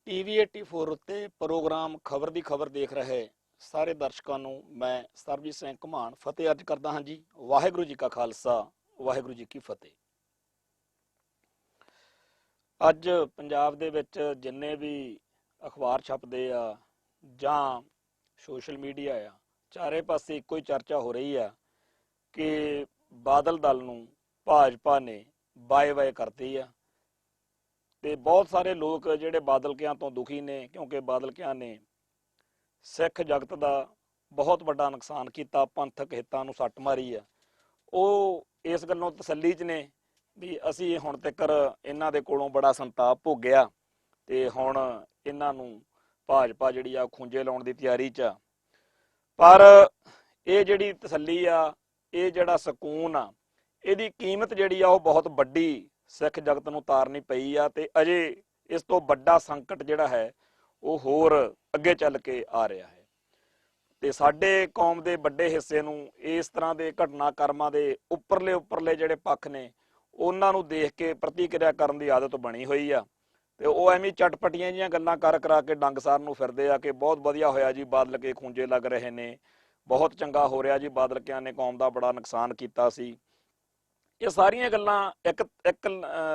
TV 84 ਉੱਤੇ programme ਖਬਰ ਦੀ ਖਬਰ ਦੇਖ ਰਹੇ ਸਾਰੇ ਦਰਸ਼ਕਾਂ ਨੂੰ ਮੈਂ ਸਰਬਜੀਤ ਸਿੰਘ ਘਮਾਣ ਫਤਿਹ ਅਰਜ਼ ਕਰਦਾ ਹਾਂ ਜੀ। ਵਾਹਿਗੁਰੂ ਜੀ ਕਾ ਖਾਲਸਾ, ਵਾਹਿਗੁਰੂ ਜੀ ਕੀ ਫਤਿਹ। ਅੱਜ ਪੰਜਾਬ ਦੇ ਵਿੱਚ ਜਿੰਨੇ ਵੀ ਅਖਬਾਰ ਛਪਦੇ ਆ ਜਾਂ ਸੋਸ਼ਲ ਮੀਡੀਆ ਆ, ਚਾਰੇ ਪਾਸੇ ਇੱਕੋ ਹੀ ਚਰਚਾ ਹੋ ਰਹੀ ਆ ਕਿ ਬਾਦਲ ਦਲ ਨੂੰ ਭਾਜਪਾ ਨੇ ਬਾਏ ਕਰਤੀ ਆ। ਤੇ ਬਹੁਤ ਸਾਰੇ ਲੋਕ ਜਿਹੜੇ ਬਾਦਲਕਿਆਂ ਤੋਂ ਦੁਖੀ ਨੇ, ਕਿਉਂਕਿ ਬਾਦਲਕਿਆਂ ਨੇ ਸਿੱਖ ਜਗਤ ਦਾ ਬਹੁਤ ਵੱਡਾ ਨੁਕਸਾਨ ਕੀਤਾ, ਪੰਥਕ ਹਿੱਤਾਂ ਨੂੰ ਸੱਟ ਮਾਰੀ ਆ। ਉਹ ਇਸ ਗੱਲੋਂ ਤਸੱਲੀ 'ਚ ਨੇ ਵੀ ਅਸੀਂ ਹੁਣ ਤੱਕ ਇਹਨਾਂ ਦੇ ਕੋਲੋਂ ਬੜਾ ਸੰਤਾਪ ਭੋਗਿਆ ਤੇ ਹੁਣ ਇਹਨਾਂ ਨੂੰ ਭਾਜਪਾ ਜਿਹੜੀ ਆ ਖੂੰਜੇ ਲਾਉਣ ਦੀ ਤਿਆਰੀ 'ਚ ਆ। ਪਰ ਇਹ ਜਿਹੜੀ ਤਸੱਲੀ ਆ, ਇਹ ਜਿਹੜਾ ਸਕੂਨ ਆ, ਇਹਦੀ ਕੀਮਤ ਜਿਹੜੀ ਆ ਉਹ ਬਹੁਤ ਵੱਡੀ ਸਿੱਖ ਜਗਤ ਨੂੰ ਤਾਰਨੀ ਪਈ ਆ। ਤੇ ਅਜੇ ਇਸ ਤੋਂ ਵੱਡਾ ਸੰਕਟ ਜਿਹੜਾ ਹੈ ਉਹ ਹੋਰ ਅੱਗੇ ਚੱਲ ਕੇ ਆ ਰਿਹਾ ਹੈ। ਤੇ ਸਾਡੇ ਕੌਮ ਦੇ ਵੱਡੇ ਹਿੱਸੇ ਨੂੰ ਇਸ ਤਰ੍ਹਾਂ ਦੇ ਘਟਨਾਕ੍ਰਮਾਂ ਦੇ ਉੱਪਰਲੇ ਜਿਹੜੇ ਪੱਖ ਨੇ ਉਹਨਾਂ ਨੂੰ ਦੇਖ ਕੇ ਪ੍ਰਤੀਕਿਰਿਆ ਕਰਨ ਦੀ ਆਦਤ ਬਣੀ ਹੋਈ ਆ। ਤੇ ਉਹ ਐਵੇਂ ਚਟਪਟੀਆਂ ਜਿਹੀਆਂ ਗੱਲਾਂ ਕਰਾ ਕੇ ਡੰਗਸਾਰ ਨੂੰ ਫਿਰਦੇ ਆ ਕਿ ਬਹੁਤ ਵਧੀਆ ਹੋਇਆ ਜੀ, ਬਾਦਲ ਕੇ ਖੂੰਜੇ ਲੱਗ ਰਹੇ ਨੇ, ਬਹੁਤ ਚੰਗਾ ਹੋ ਰਿਹਾ ਜੀ, ਬਾਦਲਕਿਆਂ ਨੇ ਕੌਮ ਦਾ ਬੜਾ ਨੁਕਸਾਨ ਕੀਤਾ ਸੀ। ਇਹ ਸਾਰੀਆਂ ਗੱਲਾਂ ਇੱਕ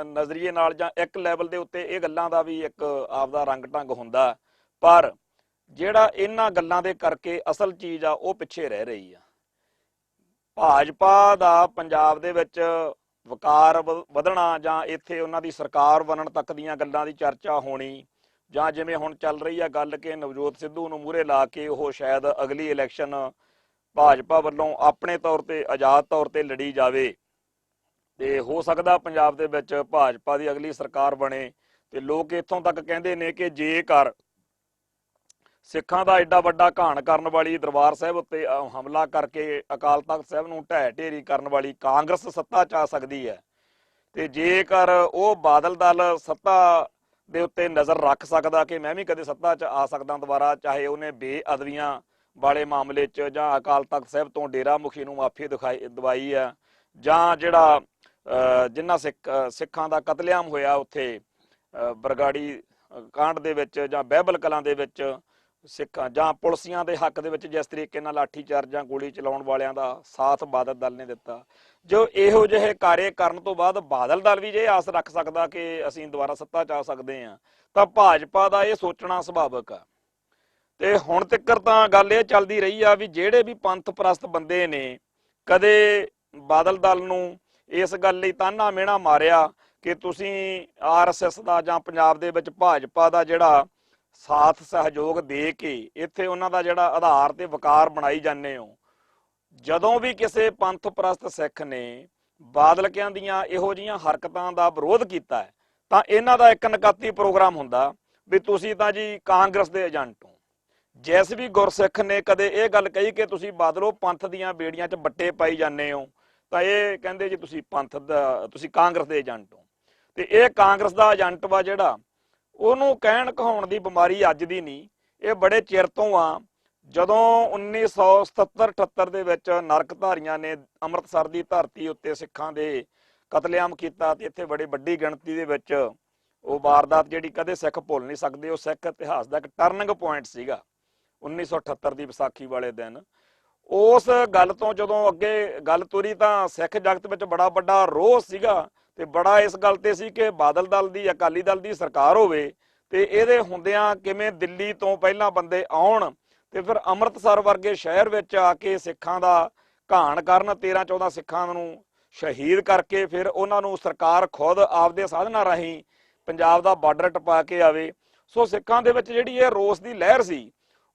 ਨਜ਼ਰੀਏ ਨਾਲ ਜਾਂ ਇੱਕ ਲੈਵਲ ਦੇ ਉੱਤੇ ਇਹ ਗੱਲਾਂ ਦਾ ਵੀ ਇੱਕ ਆਪਦਾ ਰੰਗ ਢੰਗ ਹੁੰਦਾ, ਪਰ ਜਿਹੜਾ ਇਹਨਾਂ ਗੱਲਾਂ ਦੇ ਕਰਕੇ ਅਸਲ ਚੀਜ਼ ਆ ਉਹ ਪਿੱਛੇ ਰਹਿ ਰਹੀ ਆ। ਭਾਜਪਾ ਦਾ ਪੰਜਾਬ ਦੇ ਵਿੱਚ ਵਕਾਰ ਵਧਣਾ ਜਾਂ ਇੱਥੇ ਉਹਨਾਂ ਦੀ ਸਰਕਾਰ ਬਣਨ ਤੱਕ ਦੀਆਂ ਗੱਲਾਂ ਦੀ ਚਰਚਾ ਹੋਣੀ, ਜਾਂ ਜਿਵੇਂ ਹੁਣ ਚੱਲ ਰਹੀ ਆ ਗੱਲ ਕਿ ਨਵਜੋਤ ਸਿੱਧੂ ਨੂੰ ਮੂਹਰੇ ਲਾ ਕੇ ਉਹ ਸ਼ਾਇਦ ਅਗਲੀ ਇਲੈਕਸ਼ਨ ਭਾਜਪਾ ਵੱਲੋਂ ਆਪਣੇ ਤੌਰ ਤੇ ਆਜ਼ਾਦ ਤੌਰ ਤੇ ਲੜੀ ਜਾਵੇ ਤੇ ਹੋ ਸਕਦਾ ਪੰਜਾਬ ਦੇ ਵਿੱਚ ਭਾਜਪਾ ਦੀ ਅਗਲੀ ਸਰਕਾਰ ਬਣੇ। ਤੇ ਲੋਕ ਇੱਥੋਂ ਤੱਕ ਕਹਿੰਦੇ ਨੇ ਕਿ ਜੇਕਰ ਸਿੱਖਾਂ ਦਾ ਐਡਾ ਵੱਡਾ ਘਾਣ ਕਰਨ ਵਾਲੀ ਦਰਬਾਰ ਸਾਹਿਬ ਉੱਤੇ ਹਮਲਾ ਕਰਕੇ ਅਕਾਲ ਤਖਤ ਸਾਹਿਬ ਨੂੰ ਢਹਿ ਢੇਰੀ ਕਰਨ ਵਾਲੀ ਕਾਂਗਰਸ ਸੱਤਾ 'ਚ ਆ ਸਕਦੀ ਹੈ, ਤੇ ਜੇਕਰ ਉਹ ਬਾਦਲ ਦਲ ਸੱਤਾ ਦੇ ਉੱਤੇ ਨਜ਼ਰ ਰੱਖ ਸਕਦਾ ਕਿ ਮੈਂ ਵੀ ਕਦੇ ਸੱਤਾ 'ਚ ਆ ਸਕਦਾ ਦੁਬਾਰਾ, ਚਾਹੇ ਉਹਨੇ ਬੇਅਦਬੀਆਂ ਵਾਲੇ ਮਾਮਲੇ 'ਚ ਜਾਂ ਅਕਾਲ ਤਖਤ ਸਾਹਿਬ ਤੋਂ ਡੇਰਾ ਮੁਖੀ ਨੂੰ ਮਾਫੀ ਦਵਾਈ ਆ, ਜਾਂ ਜਿਹੜਾ ਜਿਨ੍ਹਾਂ ਸਿੱਖਾਂ ਦਾ ਕਤਲੇਆਮ ਹੋਇਆ ਉੱਥੇ ਬਰਗਾੜੀ ਕਾਂਡ ਦੇ ਵਿੱਚ ਜਾਂ ਬਹਿਬਲ ਕਲਾਂ ਦੇ ਵਿੱਚ ਸਿੱਖਾਂ ਜਾਂ ਪੁਲਸੀਆਂ ਦੇ ਹੱਕ ਦੇ ਵਿੱਚ ਜਿਸ ਤਰੀਕੇ ਨਾਲ ਲਾਠੀ ਚਾਰਜ ਜਾਂ ਗੋਲੀ ਚਲਾਉਣ ਵਾਲਿਆਂ ਦਾ ਸਾਥ ਬਾਦਲ ਦਲ ਨੇ ਦਿੱਤਾ, ਜੋ ਇਹੋ ਜਿਹੇ ਕਾਰਜ ਕਰਨ ਤੋਂ ਬਾਅਦ ਬਾਦਲ ਦਲ ਵੀ ਜੇ ਆਸ ਰੱਖ ਸਕਦਾ ਕਿ ਅਸੀਂ ਦੁਬਾਰਾ ਸੱਤਾ 'ਚ ਆ ਸਕਦੇ ਹਾਂ, ਤਾਂ ਭਾਜਪਾ ਦਾ ਇਹ ਸੋਚਣਾ ਸੁਭਾਵਿਕ ਆ। ਤੇ ਹੁਣ ਤੱਕ ਤਾਂ ਗੱਲ ਇਹ ਚੱਲਦੀ ਰਹੀ ਆ ਵੀ ਜਿਹੜੇ ਵੀ ਪੰਥ ਪ੍ਰਸਤ ਬੰਦੇ ਨੇ ਕਦੇ ਬਾਦਲ ਦਲ ਨੂੰ ਇਸ ਗੱਲ ਲਈ ਤਾਨਾ ਮਿਹਣਾ ਮਾਰਿਆ ਕਿ ਤੁਸੀਂ RSS ਦਾ ਜਾਂ ਪੰਜਾਬ ਦੇ ਵਿੱਚ ਭਾਜਪਾ ਦਾ ਜਿਹੜਾ ਸਾਥ ਸਹਿਯੋਗ ਦੇ ਕੇ ਇੱਥੇ ਉਹਨਾਂ ਦਾ ਜਿਹੜਾ ਆਧਾਰ ਤੇ ਵਕਾਰ ਬਣਾਈ ਜਾਂਦੇ ਹੋ, ਜਦੋਂ ਵੀ ਕਿਸੇ ਪੰਥ ਪ੍ਰਸਤ ਸਿੱਖ ਨੇ ਬਾਦਲਕਿਆਂ ਦੀਆਂ ਇਹੋ ਜਿਹੀਆਂ ਹਰਕਤਾਂ ਦਾ ਵਿਰੋਧ ਕੀਤਾ ਹੈ ਤਾਂ ਇਹਨਾਂ ਦਾ ਇੱਕ ਨਕਾਤੀ ਪ੍ਰੋਗਰਾਮ ਹੁੰਦਾ ਵੀ ਤੁਸੀਂ ਤਾਂ ਜੀ ਕਾਂਗਰਸ ਦੇ ਏਜੰਟ ਹੋ। ਜਿਸ ਵੀ ਗੁਰਸਿੱਖ ਨੇ ਕਦੇ ਇਹ ਗੱਲ ਕਹੀ ਕਿ ਤੁਸੀਂ ਬਾਦਲੋ ਪੰਥ ਦੀਆਂ ਬੇੜੀਆਂ 'ਚ ਬੱਟੇ ਪਾਈ ਜਾਂਦੇ ਹੋ, ਤਾਂ ਇਹ ਕਹਿੰਦੇ ਜੀ ਤੁਸੀਂ ਕਾਂਗਰਸ ਦੇ ਏਜੰਟ ਹੋ। ਤੇ ਇਹ ਕਾਂਗਰਸ ਦਾ ਏਜੰਟ ਵਾ ਜਿਹੜਾ, ਉਹਨੂੰ ਕਹਿਣ ਕਹਾਉਣ ਦੀ ਬਿਮਾਰੀ ਅੱਜ ਦੀ ਨਹੀਂ, ਇਹ ਬੜੇ ਚਿਰ ਤੋਂ ਆ। ਜਦੋਂ 1977-78 ਦੇ ਵਿੱਚ ਨਰਕਧਾਰੀਆਂ ਨੇ ਅੰਮ੍ਰਿਤਸਰ ਦੀ ਧਰਤੀ ਉੱਤੇ ਸਿੱਖਾਂ ਦੇ ਕਤਲੇਆਮ ਕੀਤਾ ਤੇ ਇੱਥੇ ਬੜੀ ਵੱਡੀ ਗਿਣਤੀ ਦੇ ਵਿੱਚ ਉਹ ਵਾਰਦਾਤ ਜਿਹੜੀ ਕਦੇ ਸਿੱਖ ਭੁੱਲ ਨਹੀਂ ਸਕਦੇ, ਉਹ ਸਿੱਖ ਇਤਿਹਾਸ ਦਾ ਇੱਕ ਟਰਨਿੰਗ ਪੁਆਇੰਟ ਸੀਗਾ 1978 ਦੀ ਵਿਸਾਖੀ ਵਾਲੇ ਦਿਨ। ਉਸ ਗੱਲ ਤੋਂ ਜਦੋਂ ਅੱਗੇ ਗੱਲ ਤੁਰੀ ਤਾਂ ਸਿੱਖ ਜਗਤ ਵਿੱਚ ਬੜਾ ਵੱਡਾ ਰੋਹ ਸੀਗਾ ਤੇ ਬੜਾ ਇਸ ਗੱਲ ਤੇ ਸੀ ਕਿ ਬਾਦਲ ਦਲ ਦੀ ਅਕਾਲੀ ਦਲ ਦੀ ਸਰਕਾਰ ਹੋਵੇ ਤੇ ਇਹਦੇ ਹੁੰਦਿਆਂ ਕਿਵੇਂ ਦਿੱਲੀ ਤੋਂ ਪਹਿਲਾਂ ਬੰਦੇ ਆਉਣ ਤੇ ਫਿਰ ਅੰਮ੍ਰਿਤਸਰ ਵਰਗੇ ਸ਼ਹਿਰ ਵਿੱਚ ਆ ਕੇ ਸਿੱਖਾਂ ਦਾ ਘਾਣ ਕਰਨ, 13-14 ਸਿੱਖਾਂ ਨੂੰ ਸ਼ਹੀਦ ਕਰਕੇ ਫਿਰ ਉਹਨਾਂ ਨੂੰ ਸਰਕਾਰ ਖੁਦ ਆਪਦੇ ਸਾਧਨਾਂ ਰਾਹੀਂ ਪੰਜਾਬ ਦਾ ਬਾਰਡਰ ਟਪਾ ਕੇ ਆਵੇ। ਸੋ ਸਿੱਖਾਂ ਦੇ ਵਿੱਚ ਜਿਹੜੀ ਇਹ ਰੋਸ ਦੀ ਲਹਿਰ ਸੀ,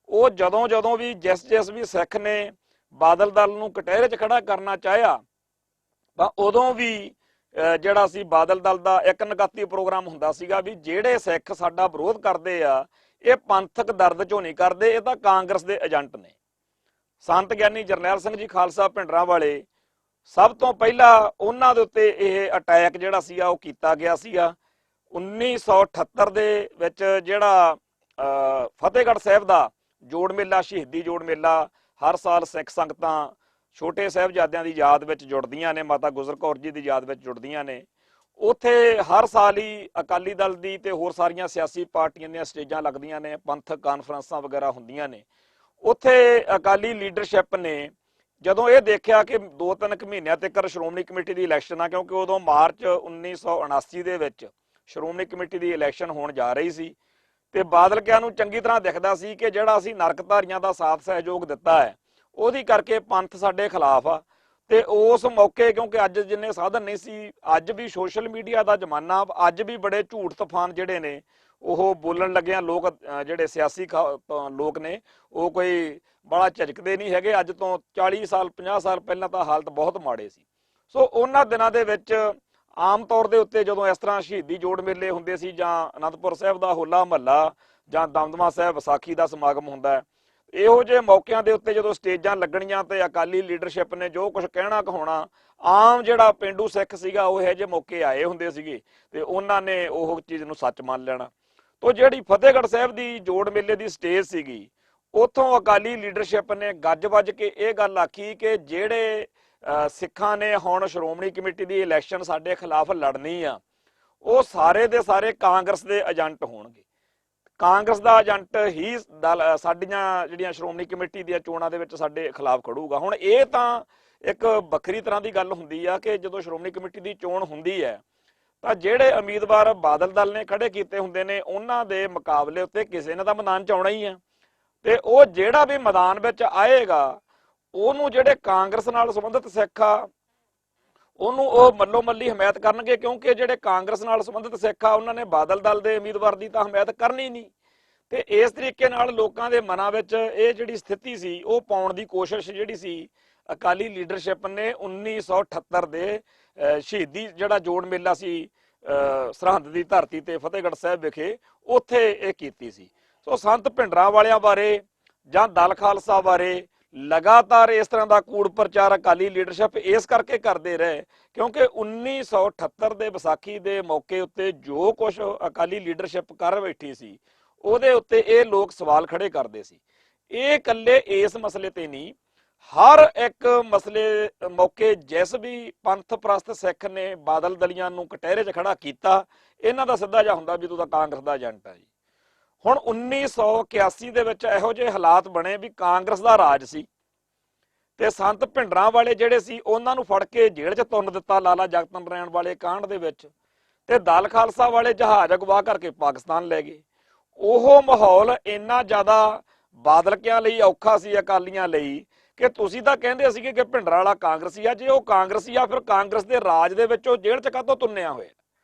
ਉਹ ਜਦੋਂ ਵੀ ਜਿਸ ਵੀ ਸਿੱਖ ਨੇ ਬਾਦਲ ਦਲ ਨੂੰ ਕਟਹਿਰੇ 'ਚ ਖੜਾ ਕਰਨਾ ਚਾਹਿਆ ਤਾਂ ਉਦੋਂ ਵੀ ਜਿਹੜਾ ਸੀ ਬਾਦਲ ਦਲ ਦਾ ਇੱਕ ਨਕਾਤੀ ਪ੍ਰੋਗਰਾਮ ਹੁੰਦਾ ਸੀਗਾ ਵੀ ਜਿਹੜੇ ਸਿੱਖ ਸਾਡਾ ਵਿਰੋਧ ਕਰਦੇ ਆ ਇਹ ਪੰਥਕ ਦਰਦ 'ਚੋਂ ਨਹੀਂ ਕਰਦੇ, ਇਹ ਤਾਂ ਕਾਂਗਰਸ ਦੇ ਏਜੰਟ ਨੇ। ਸੰਤ ਗਿਆਨੀ ਜਰਨੈਲ ਸਿੰਘ ਜੀ ਖਾਲਸਾ ਭਿੰਡਰਾਂ ਵਾਲੇ ਸਭ ਤੋਂ ਪਹਿਲਾਂ ਉਹਨਾਂ ਦੇ ਉੱਤੇ ਇਹ ਅਟੈਕ ਜਿਹੜਾ ਸੀਗਾ ਉਹ ਕੀਤਾ ਗਿਆ ਸੀਗਾ 1978 ਦੇ ਵਿੱਚ। ਜਿਹੜਾ ਫਤਿਹਗੜ੍ਹ ਸਾਹਿਬ ਦਾ ਜੋੜ ਮੇਲਾ, ਸ਼ਹੀਦੀ ਜੋੜ ਮੇਲਾ ਹਰ ਸਾਲ ਸਿੱਖ ਸੰਗਤਾਂ ਛੋਟੇ ਸਾਹਿਬਜ਼ਾਦਿਆਂ ਦੀ ਯਾਦ ਵਿੱਚ ਜੁੜਦੀਆਂ ਨੇ, ਮਾਤਾ ਗੁਜਰ ਕੌਰ ਜੀ ਦੀ ਯਾਦ ਵਿੱਚ ਜੁੜਦੀਆਂ ਨੇ। ਉੱਥੇ ਹਰ ਸਾਲ ਹੀ ਅਕਾਲੀ ਦਲ ਦੀ ਤੇ ਹੋਰ ਸਾਰੀਆਂ ਸਿਆਸੀ ਪਾਰਟੀਆਂ ਦੀਆਂ ਸਟੇਜਾਂ ਲੱਗਦੀਆਂ ਨੇ, ਪੰਥਕ ਕਾਨਫਰੰਸਾਂ ਵਗੈਰਾ ਹੁੰਦੀਆਂ ਨੇ। ਉੱਥੇ ਅਕਾਲੀ ਲੀਡਰਸ਼ਿਪ ਨੇ ਜਦੋਂ ਇਹ ਦੇਖਿਆ ਕਿ 2-3 ਮਹੀਨਿਆਂ ਤੱਕ ਸ਼੍ਰੋਮਣੀ ਕਮੇਟੀ ਦੀ ਇਲੈਕਸ਼ਨ ਆ, ਕਿਉਂਕਿ ਉਦੋਂ ਮਾਰਚ 1979 ਦੇ ਵਿੱਚ ਸ਼੍ਰੋਮਣੀ ਕਮੇਟੀ ਦੀ ਇਲੈਕਸ਼ਨ ਹੋਣ ਜਾ ਰਹੀ ਸੀ, ਤੇ ਬਾਦਲ ਕਿਆਂ ਨੂੰ ਚੰਗੀ ਤਰ੍ਹਾਂ ਦਿਖਦਾ ਸੀ ਕਿ ਜਿਹੜਾ ਅਸੀਂ ਨਰਕਧਾਰੀਆਂ ਦਾ ਸਾਥ ਸਹਿਯੋਗ ਦਿੱਤਾ ਹੈ ਉਹਦੀ ਕਰਕੇ ਪੰਥ ਸਾਡੇ ਖਿਲਾਫ ਆ। ਤੇ ਉਸ ਮੌਕੇ ਕਿਉਂਕਿ ਅੱਜ ਜਿੰਨੇ ਸਾਧਨ ਨਹੀਂ ਸੀ, ਅੱਜ ਵੀ ਸੋਸ਼ਲ ਮੀਡੀਆ ਦਾ ਜ਼ਮਾਨਾ, ਅੱਜ ਵੀ ਬੜੇ ਝੂਠ ਤੂਫਾਨ ਜਿਹੜੇ ਨੇ ਉਹ ਬੋਲਣ ਲੱਗਿਆ ਲੋਕ, ਜਿਹੜੇ ਸਿਆਸੀ ਲੋਕ ਨੇ ਉਹ ਕੋਈ ਬੜਾ ਝਿਜਕਦੇ ਨਹੀਂ ਹੈਗੇ। ਅੱਜ ਤੋਂ 40 ਸਾਲ 50 ਸਾਲ ਪਹਿਲਾਂ ਤਾਂ ਹਾਲਤ ਬਹੁਤ ਮਾੜੇ ਸੀ। ਸੋ ਉਹਨਾਂ ਦਿਨਾਂ ਦੇ ਵਿੱਚ ਆਮ ਤੌਰ ਦੇ ਉੱਤੇ ਜਦੋਂ ਇਸ ਤਰ੍ਹਾਂ ਸ਼ਹੀਦੀ ਜੋੜ ਮੇਲੇ ਹੁੰਦੇ ਸੀ, ਜਾਂ ਅਨੰਦਪੁਰ ਸਾਹਿਬ ਦਾ ਹੋਲਾ ਮਹੱਲਾ, ਜਾਂ ਦਮਦਮਾ ਸਾਹਿਬ ਵਿਸਾਖੀ ਦਾ ਸਮਾਗਮ ਹੁੰਦਾ ਹੈ, ਇਹੋ ਜਿਹੇ ਮੌਕਿਆਂ ਦੇ ਉੱਤੇ ਜਦੋਂ ਸਟੇਜਾਂ ਲੱਗਣੀਆਂ ਤੇ ਅਕਾਲੀ ਲੀਡਰਸ਼ਿਪ ਨੇ ਜੋ ਕੁਝ ਕਹਿਣਾ ਕਹਾਉਣਾ, ਆਮ ਜਿਹੜਾ ਪਿੰਡੂ ਸਿੱਖ ਸੀਗਾ ਉਹ ਇਹੋ ਜਿਹੇ ਮੌਕੇ ਆਏ ਹੁੰਦੇ ਸੀਗੇ ਤੇ ਉਹਨਾਂ ਨੇ ਉਹ ਚੀਜ਼ ਨੂੰ ਸੱਚ ਮੰਨ ਲੈਣਾ। ਤੋ ਜਿਹੜੀ ਫਤਿਹਗੜ੍ਹ ਸਾਹਿਬ ਦੀ ਜੋੜ ਮੇਲੇ ਦੀ ਸਟੇਜ ਸੀਗੀ, ਉੱਥੋਂ ਅਕਾਲੀ ਲੀਡਰਸ਼ਿਪ ਨੇ ਗੱਜ ਵੱਜ ਕੇ ਇਹ ਗੱਲ ਆਖੀ ਕਿ ਜਿਹੜੇ ਸਿੱਖਾਂ ਨੇ ਹੁਣ ਸ਼੍ਰੋਮਣੀ ਕਮੇਟੀ ਦੀ ਇਲੈਕਸ਼ਨ ਸਾਡੇ ਖਿਲਾਫ ਲੜਨੀ ਆ, ਉਹ ਸਾਰੇ ਦੇ ਸਾਰੇ ਕਾਂਗਰਸ ਦੇ ਏਜੰਟ ਹੋਣਗੇ। ਕਾਂਗਰਸ ਦਾ ਏਜੰਟ ਹੀ ਸਾਡੀਆਂ ਜਿਹੜੀਆਂ ਸ਼੍ਰੋਮਣੀ ਕਮੇਟੀ ਦੀਆਂ ਚੋਣਾਂ ਦੇ ਵਿੱਚ ਸਾਡੇ ਖਿਲਾਫ ਖੜੂਗਾ। ਹੁਣ ਇਹ ਤਾਂ ਇੱਕ ਵੱਖਰੀ ਤਰ੍ਹਾਂ ਦੀ ਗੱਲ ਹੁੰਦੀ ਆ ਕਿ ਜਦੋਂ ਸ਼੍ਰੋਮਣੀ ਕਮੇਟੀ ਦੀ ਚੋਣ ਹੁੰਦੀ ਹੈ ਤਾਂ ਜਿਹੜੇ ਉਮੀਦਵਾਰ ਬਾਦਲ ਦਲ ਨੇ ਖੜੇ ਕੀਤੇ ਹੁੰਦੇ ਨੇ ਉਹਨਾਂ ਦੇ ਮੁਕਾਬਲੇ ਉੱਤੇ ਕਿਸੇ ਨੇ ਤਾਂ ਮੈਦਾਨ 'ਚ ਆਉਣਾ ਹੀ ਆ, ਤੇ ਉਹ ਜਿਹੜਾ ਵੀ ਮੈਦਾਨ ਵਿੱਚ ਆਏਗਾ ਉਹਨੂੰ ਜਿਹੜੇ ਕਾਂਗਰਸ ਨਾਲ ਸੰਬੰਧਿਤ ਸਿੱਖ ਆ ਉਹਨੂੰ ਉਹ ਮੱਲੋ ਮੱਲੀ ਹਮਾਇਤ ਕਰਨਗੇ, ਕਿਉਂਕਿ ਜਿਹੜੇ ਕਾਂਗਰਸ ਨਾਲ ਸੰਬੰਧਿਤ ਸਿੱਖ ਆ ਉਹਨਾਂ ਨੇ ਬਾਦਲ ਦਲ ਦੇ ਉਮੀਦਵਾਰ ਦੀ ਤਾਂ ਹਮਾਇਤ ਕਰਨੀ ਨਹੀਂ। ਤੇ ਇਸ ਤਰੀਕੇ ਨਾਲ ਲੋਕਾਂ ਦੇ ਮਨਾਂ ਵਿੱਚ ਇਹ ਜਿਹੜੀ ਸਥਿਤੀ ਸੀ ਉਹ ਪਾਉਣ ਦੀ ਕੋਸ਼ਿਸ਼ ਜਿਹੜੀ ਸੀ ਅਕਾਲੀ ਲੀਡਰਸ਼ਿਪ ਨੇ 1978 ਦੇ ਸ਼ਹੀਦੀ ਜਿਹੜਾ ਜੋੜ ਮੇਲਾ ਸੀ ਸਰਹੰਦ ਦੀ ਧਰਤੀ ਤੇ ਫਤਿਹਗੜ੍ਹ ਸਾਹਿਬ ਵਿਖੇ, ਉੱਥੇ ਇਹ ਕੀਤੀ ਸੀ। ਸੋ ਸੰਤ ਭਿੰਡਰਾਂ ਬਾਰੇ ਜਾਂ ਦਲ ਖਾਲਸਾ ਬਾਰੇ ਲਗਾਤਾਰ ਇਸ ਤਰ੍ਹਾਂ ਦਾ ਕੂੜ ਪ੍ਰਚਾਰ ਅਕਾਲੀ ਲੀਡਰਸ਼ਿਪ ਇਸ ਕਰਕੇ ਕਰਦੇ ਰਹੇ ਕਿਉਂਕਿ 1978 ਦੇ ਵਿਸਾਖੀ ਦੇ ਮੌਕੇ ਉੱਤੇ ਜੋ ਕੁਝ ਅਕਾਲੀ ਲੀਡਰਸ਼ਿਪ ਕਰ ਬੈਠੀ ਸੀ ਉਹਦੇ ਉੱਤੇ ਇਹ ਲੋਕ ਸਵਾਲ ਖੜੇ ਕਰਦੇ ਸੀ। ਇਹ ਇਕੱਲੇ ਇਸ ਮਸਲੇ ਤੇ ਨਹੀਂ, ਹਰ ਇੱਕ ਮਸਲੇ ਮੌਕੇ ਜਿਸ ਵੀ ਪੰਥ ਪ੍ਰਸਤ ਸਿੱਖ ਨੇ ਬਾਦਲ ਦਲੀਆਂ ਨੂੰ ਕਟਹਿਰੇ 'ਚ ਖੜਾ ਕੀਤਾ, ਇਹਨਾਂ ਦਾ ਸਿੱਧਾ ਜਿਹਾ ਹੁੰਦਾ ਵੀ ਤੂੰ ਤਾਂ ਕਾਂਗਰਸ ਦਾ ਏਜੰਟ ਆ ਜੀ। ਹੁਣ 1981 ਦੇ ਵਿੱਚ ਇਹੋ ਜਿਹੇ ਹਾਲਾਤ ਬਣੇ ਵੀ ਕਾਂਗਰਸ ਦਾ ਰਾਜ ਸੀ ਤੇ ਸੰਤ ਭਿੰਡਰਾਂ ਵਾਲੇ ਜਿਹੜੇ ਸੀ ਉਹਨਾਂ ਨੂੰ ਫੜ ਕੇ ਜੇਲ੍ਹ 'ਚ ਤੁੰਨ ਦਿੱਤਾ ਲਾਲਾ ਜਗਤ ਨਾਰਾਇਣ ਵਾਲੇ ਕਾਂਡ ਦੇ ਵਿੱਚ, ਤੇ ਦਲ ਖਾਲਸਾ ਵਾਲੇ ਜਹਾਜ਼ ਅਗਵਾ ਕਰਕੇ ਪਾਕਿਸਤਾਨ ਲੈ ਗਏ। ਉਹ ਮਾਹੌਲ ਇੰਨਾ ਜ਼ਿਆਦਾ ਬਾਦਲਕਿਆਂ ਲਈ ਔਖਾ ਸੀ ਅਕਾਲੀਆਂ ਲਈ ਕਿ ਤੁਸੀਂ ਤਾਂ ਕਹਿੰਦੇ ਸੀਗੇ ਕਿ ਭਿੰਡਰਾਂ ਵਾਲਾ ਕਾਂਗਰਸੀ ਆ, ਜੇ ਉਹ ਕਾਂਗਰਸੀ ਆ ਫਿਰ ਕਾਂਗਰਸ ਦੇ ਰਾਜ ਦੇ ਵਿੱਚ ਉਹ ਜੇਲ੍ਹ 'ਚ ਕਾਹਤੋਂ ਤੁੰਨਿਆ ਹੋਇਆ।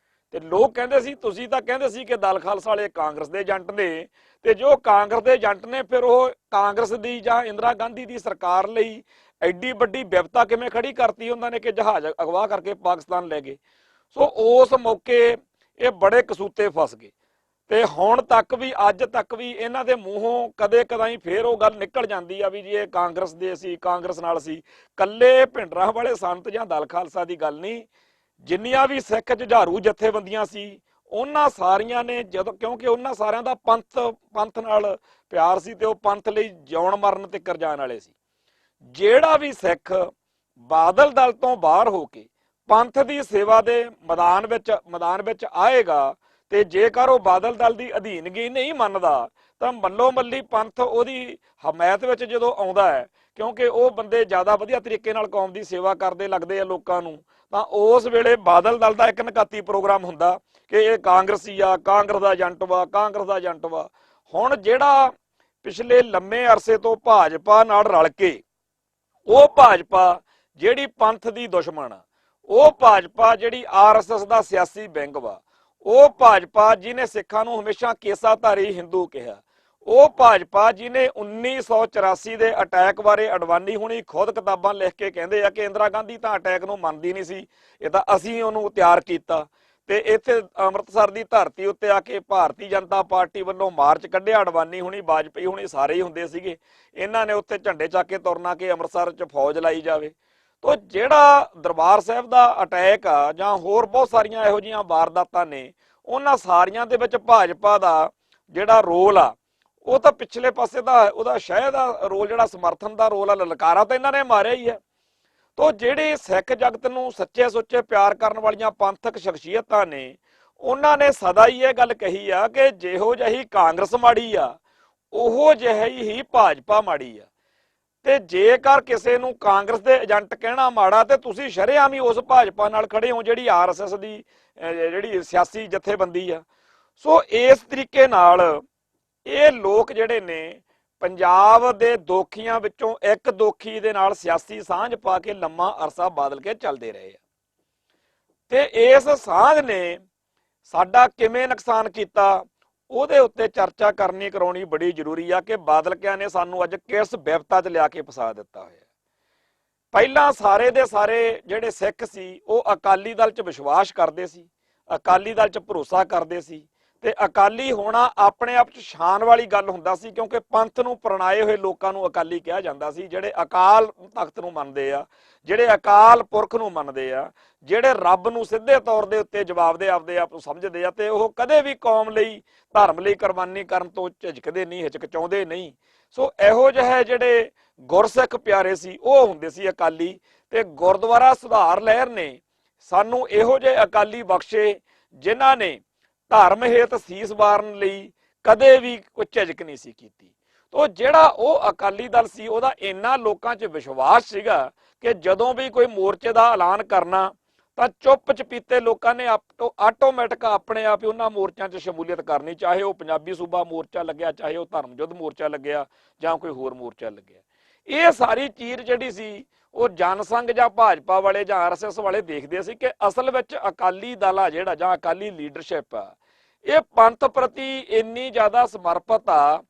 ਤੇ ਲੋਕ ਕਹਿੰਦੇ ਸੀ ਤੁਸੀਂ ਤਾਂ ਕਹਿੰਦੇ ਸੀ ਕਿ ਦਲ ਖਾਲਸਾ ਵਾਲੇ ਕਾਂਗਰਸ ਦੇ ਏਜੰਟ ਨੇ, ਤੇ ਜੋ ਕਾਂਗਰਸ ਦੇ ਏਜੰਟ ਨੇ ਫਿਰ ਉਹ ਕਾਂਗਰਸ ਦੀ ਜਾਂ ਇੰਦਰਾ ਗਾਂਧੀ ਦੀ ਸਰਕਾਰ ਲਈ ਐਡੀ ਵੱਡੀ ਵਿਪਤਾ ਕਿਵੇਂ ਖੜੀ ਕਰਤੀ ਉਹਨਾਂ ਨੇ ਕਿ ਜਹਾਜ਼ ਅਗਵਾ ਕਰਕੇ ਪਾਕਿਸਤਾਨ ਲੈ ਗਏ। ਸੋ ਉਸ ਮੌਕੇ ਇਹ ਬੜੇ ਕਸੂਤੇ ਫਸ ਗਏ ਤੇ ਹੁਣ ਤੱਕ ਵੀ ਅੱਜ ਤੱਕ ਵੀ ਇਹਨਾਂ ਦੇ ਮੂੰਹੋਂ ਕਦੇ ਕਦਾਈ ਫੇਰ ਉਹ ਗੱਲ ਨਿਕਲ ਜਾਂਦੀ ਆ ਵੀ ਜੀ ਇਹ ਕਾਂਗਰਸ ਦੇ ਸੀ, ਕਾਂਗਰਸ ਨਾਲ ਸੀ। ਕੱਲੇ ਭਿੰਡਰਾਂ ਵਾਲੇ ਸੰਤ ਜਾਂ ਦਲ ਖਾਲਸਾ ਦੀ ਗੱਲ ਨਹੀਂ, ਜਿੰਨੀਆਂ ਵੀ ਸਿੱਖ ਜੁਝਾਰੂ ਜਥੇਬੰਦੀਆਂ ਸੀ ਉਹਨਾਂ ਸਾਰੀਆਂ ਨੇ ਜਦੋਂ, ਕਿਉਂਕਿ ਉਹਨਾਂ ਸਾਰਿਆਂ ਦਾ ਪੰਥ ਨਾਲ ਪਿਆਰ ਸੀ ਤੇ ਉਹ ਪੰਥ ਲਈ ਜਿਉਣ ਮਰਨ ਤੇ ਜਾਣ ਵਾਲੇ ਸੀ। ਜਿਹੜਾ ਵੀ ਸਿੱਖ ਬਾਦਲ ਦਲ ਤੋਂ ਬਾਹਰ ਹੋ ਕੇ ਪੰਥ ਦੀ ਸੇਵਾ ਦੇ ਮੈਦਾਨ ਵਿੱਚ ਆਏਗਾ ਤੇ ਜੇਕਰ ਉਹ ਬਾਦਲ ਦਲ ਦੀ ਅਧੀਨਗੀ ਨਹੀਂ ਮੰਨਦਾ ਤਾਂ ਮੱਲੋ ਮੱਲੀ ਪੰਥ ਉਹਦੀ ਹਮਾਇਤ ਵਿੱਚ ਜਦੋਂ ਆਉਂਦਾ ਹੈ, ਕਿਉਂਕਿ ਉਹ ਬੰਦੇ ਜ਼ਿਆਦਾ ਵਧੀਆ ਤਰੀਕੇ ਨਾਲ ਕੌਮ ਦੀ ਸੇਵਾ ਕਰਦੇ ਲੱਗਦੇ ਆ ਲੋਕਾਂ ਨੂੰ, ਤਾਂ ਉਸ ਵੇਲੇ ਬਾਦਲ ਦਲ ਦਾ ਇੱਕ ਨਕਾਤੀ ਪ੍ਰੋਗਰਾਮ ਹੁੰਦਾ ਕਿ ਇਹ ਕਾਂਗਰਸੀ ਆ, ਕਾਂਗਰਸ ਦਾ ਏਜੰਟ ਵਾ, ਕਾਂਗਰਸ ਦਾ ਏਜੰਟ ਵਾ। ਹੁਣ ਜਿਹੜਾ ਪਿਛਲੇ ਲੰਮੇ ਅਰਸੇ ਤੋਂ ਭਾਜਪਾ ਨਾਲ ਰਲ ਕੇ, ਉਹ ਭਾਜਪਾ ਜਿਹੜੀ ਪੰਥ ਦੀ ਦੁਸ਼ਮਣ ਆ, ਉਹ ਭਾਜਪਾ ਜਿਹੜੀ ਆਰਐਸਐਸ ਦਾ ਸਿਆਸੀ ਵਿੰਗ ਵਾ, ਉਹ ਭਾਜਪਾ ਜਿਹਨੇ ਸਿੱਖਾਂ ਨੂੰ ਹਮੇਸ਼ਾ ਕੇਸਾਧਾਰੀ ਹਿੰਦੂ ਕਿਹਾ, ਉਹ ਭਾਜਪਾ ਜਿਹਨੇ 1984 ਦੇ ਅਟੈਕ ਬਾਰੇ ਅਡਵਾਨੀ ਹੁਣੀ ਖੁਦ ਕਿਤਾਬਾਂ ਲਿਖ ਕੇ ਕਹਿੰਦੇ ਆ ਕਿ ਇੰਦਰਾ ਗਾਂਧੀ ਤਾਂ ਅਟੈਕ ਨੂੰ ਮੰਨਦੀ ਨਹੀਂ ਸੀ, ਇਹ ਤਾਂ ਅਸੀਂ ਉਹਨੂੰ ਤਿਆਰ ਕੀਤਾ। ਤੇ ਇੱਥੇ ਅੰਮ੍ਰਿਤਸਰ ਦੀ ਧਰਤੀ ਉੱਤੇ ਆ ਕੇ ਭਾਰਤੀ ਜਨਤਾ ਪਾਰਟੀ ਵੱਲੋਂ ਮਾਰਚ ਕੱਢਿਆ, ਅਡਵਾਨੀ ਹੁਣੀ ਵਾਜਪੇਈ ਹੁਣੀ ਸਾਰੇ ਹੀ ਹੁੰਦੇ ਸੀਗੇ, ਇਹਨਾਂ ਨੇ ਉੱਥੇ ਝੰਡੇ ਚੱਕ ਕੇ ਤੁਰਨਾ ਕਿ ਅੰਮ੍ਰਿਤਸਰ 'ਚ ਫੌਜ ਲਾਈ ਜਾਵੇ। ਤੋ ਜਿਹੜਾ ਦਰਬਾਰ ਸਾਹਿਬ ਦਾ ਅਟੈਕ ਆ ਜਾਂ ਹੋਰ ਬਹੁਤ ਸਾਰੀਆਂ ਇਹੋ ਜਿਹੀਆਂ ਵਾਰਦਾਤਾਂ ਨੇ, ਉਹਨਾਂ ਸਾਰੀਆਂ ਦੇ ਵਿੱਚ ਭਾਜਪਾ ਦਾ ਜਿਹੜਾ ਰੋਲ ਆ ਉਹ ਤਾਂ ਪਿਛਲੇ ਪਾਸੇ ਦਾ ਉਹਦਾ ਸ਼ਾਇਦ ਰੋਲ ਜਿਹੜਾ ਸਮਰਥਨ ਦਾ ਰੋਲ ਆ, ਲਲਕਾਰਾ ਤਾਂ ਇਹਨਾਂ ਨੇ ਮਾਰਿਆ ਹੀ ਹੈ। ਤੋ ਜਿਹੜੇ ਸਿੱਖ ਜਗਤ ਨੂੰ ਸੱਚੇ ਸੁੱਚੇ ਪਿਆਰ ਕਰਨ ਵਾਲੀਆਂ ਪੰਥਕ ਸ਼ਖਸੀਅਤਾਂ ਨੇ, ਉਹਨਾਂ ਨੇ ਸਦਾ ਹੀ ਇਹ ਗੱਲ ਕਹੀ ਆ ਕਿ ਜਿਹੋ ਜਿਹੀ ਕਾਂਗਰਸ ਮਾੜੀ ਆ, ਉਹੋ ਜਿਹੀ ਹੀ ਭਾਜਪਾ ਮਾੜੀ ਆ। ਤੇ ਜੇਕਰ ਕਿਸੇ ਨੂੰ ਕਾਂਗਰਸ ਦੇ ਏਜੰਟ ਕਹਿਣਾ ਮਾੜਾ, ਤੇ ਤੁਸੀਂ ਸ਼ਰੇਆਮ ਹੀ ਉਸ ਭਾਜਪਾ ਨਾਲ ਖੜੇ ਹੋ ਜਿਹੜੀ ਆਰਐਸਐਸ ਦੀ ਜਿਹੜੀ ਸਿਆਸੀ ਜਥੇਬੰਦੀ ਆ। ਸੋ ਇਸ ਤਰੀਕੇ ਨਾਲ ਇਹ ਲੋਕ ਜਿਹੜੇ ਨੇ ਪੰਜਾਬ ਦੇ ਦੋਖੀਆਂ ਵਿੱਚੋਂ ਇੱਕ ਦੋਖੀ ਦੇ ਨਾਲ ਸਿਆਸੀ ਸਾਂਝ ਪਾ ਕੇ ਲੰਮਾ ਅਰਸਾ ਬਾਦਲ ਕੇ ਚੱਲਦੇ ਰਹੇ ਆ। ਤੇ ਇਸ ਸਾਂਝ ਨੇ ਸਾਡਾ ਕਿਵੇਂ ਨੁਕਸਾਨ ਕੀਤਾ, ਉਹਦੇ ਉੱਤੇ ਚਰਚਾ ਕਰਨੀ ਕਰਾਉਣੀ ਬੜੀ ਜ਼ਰੂਰੀ ਆ ਕਿ ਬਾਦਲਕਿਆਂ ਨੇ ਸਾਨੂੰ ਅੱਜ ਕਿਸ ਵਿਪਤਾ 'ਚ ਲਿਆ ਕੇ ਫਸਾ ਦਿੱਤਾ ਹੋਇਆ। ਪਹਿਲਾਂ ਸਾਰੇ ਦੇ ਸਾਰੇ ਜਿਹੜੇ ਸਿੱਖ ਸੀ ਉਹ ਅਕਾਲੀ ਦਲ 'ਚ ਵਿਸ਼ਵਾਸ ਕਰਦੇ ਸੀ, ਅਕਾਲੀ ਦਲ 'ਚ ਭਰੋਸਾ ਕਰਦੇ ਸੀ, ਤੇ ਅਕਾਲੀ ਹੋਣਾ ਆਪਣੇ ਆਪ 'ਚ ਸ਼ਾਨ ਵਾਲੀ ਗੱਲ ਹੁੰਦਾ ਸੀ, ਕਿਉਂਕਿ ਪੰਥ ਨੂੰ ਪ੍ਰਣਾਏ ਹੋਏ ਲੋਕਾਂ ਨੂੰ ਅਕਾਲੀ ਕਿਹਾ ਜਾਂਦਾ ਸੀ, ਜਿਹੜੇ ਅਕਾਲ ਤਖਤ ਨੂੰ ਮੰਨਦੇ ਆ, ਜਿਹੜੇ ਅਕਾਲ ਪੁਰਖ ਨੂੰ ਮੰਨਦੇ ਆ, ਜਿਹੜੇ ਰੱਬ ਨੂੰ ਸਿੱਧੇ ਤੌਰ ਦੇ ਉੱਤੇ ਜਵਾਬਦੇ ਆਪਦੇ ਆਪ ਨੂੰ ਸਮਝਦੇ ਆ, ਤੇ ਉਹ ਕਦੇ ਵੀ ਕੌਮ ਲਈ ਧਰਮ ਲਈ ਕੁਰਬਾਨੀ ਕਰਨ ਤੋਂ ਝਿਜਕਦੇ ਨਹੀਂ, ਹਿਚਕਚਾਉਂਦੇ ਨਹੀਂ। ਸੋ ਇਹੋ ਜਿਹੇ ਜਿਹੜੇ ਗੁਰਸਿੱਖ ਪਿਆਰੇ ਸੀ ਉਹ ਹੁੰਦੇ ਸੀ ਅਕਾਲੀ। ਤੇ ਗੁਰਦੁਆਰਾ ਸੁਧਾਰ ਲਹਿਰ ਨੇ ਸਾਨੂੰ ਇਹੋ ਜਿਹੇ ਅਕਾਲੀ ਬਖਸ਼ੇ ਜਿਨ੍ਹਾਂ ਨੇ ਧਰਮ ਹੇਤ ਸੀਸ ਵਾਰਨ ਲਈ ਕਦੇ ਵੀ ਕੋਈ ਝਿਜਕ ਨਹੀਂ ਸੀ ਕੀਤੀ। ਤੋ ਜਿਹੜਾ ਉਹ ਅਕਾਲੀ ਦਲ ਸੀ ਉਹਦਾ ਇੰਨਾ ਲੋਕਾਂ 'ਚ ਵਿਸ਼ਵਾਸ ਸੀਗਾ ਕਿ ਜਦੋਂ ਵੀ ਕੋਈ ਮੋਰਚੇ ਦਾ ਐਲਾਨ ਕਰਨਾ ਤਾਂ ਚੁੱਪ ਚਪੀਤੇ ਲੋਕਾਂ ਨੇ ਆਟੋਮੈਟਿਕ ਆਪਣੇ ਆਪ ਹੀ ਉਹਨਾਂ ਮੋਰਚਿਆਂ 'ਚ ਸ਼ਮੂਲੀਅਤ ਕਰਨੀ, ਚਾਹੇ ਉਹ ਪੰਜਾਬੀ ਸੂਬਾ ਮੋਰਚਾ ਲੱਗਿਆ, ਚਾਹੇ ਉਹ ਧਰਮ ਯੁੱਧ ਮੋਰਚਾ ਲੱਗਿਆ, ਜਾਂ ਕੋਈ ਹੋਰ ਮੋਰਚਾ ਲੱਗਿਆ। ਇਹ ਸਾਰੀ ਚੀਜ਼ ਜਿਹੜੀ ਸੀ ਉਹ ਜਨਸੰਘ ਜਾਂ ਭਾਜਪਾ ਵਾਲੇ ਜਾਂ ਆਰਐਸਐਸ ਵਾਲੇ ਦੇਖਦੇ ਸੀ ਕਿ ਅਸਲ ਵਿੱਚ ਅਕਾਲੀ ਦਲ ਆ ਜਿਹੜਾ, ਜਾਂ ਅਕਾਲੀ ਲੀਡਰਸ਼ਿਪ ਆ, ਇਹ ਪੰਥ ਪ੍ਰਤੀ ਇੰਨੀ ਜ਼ਿਆਦਾ ਸਮਰਪਿਤ ਆ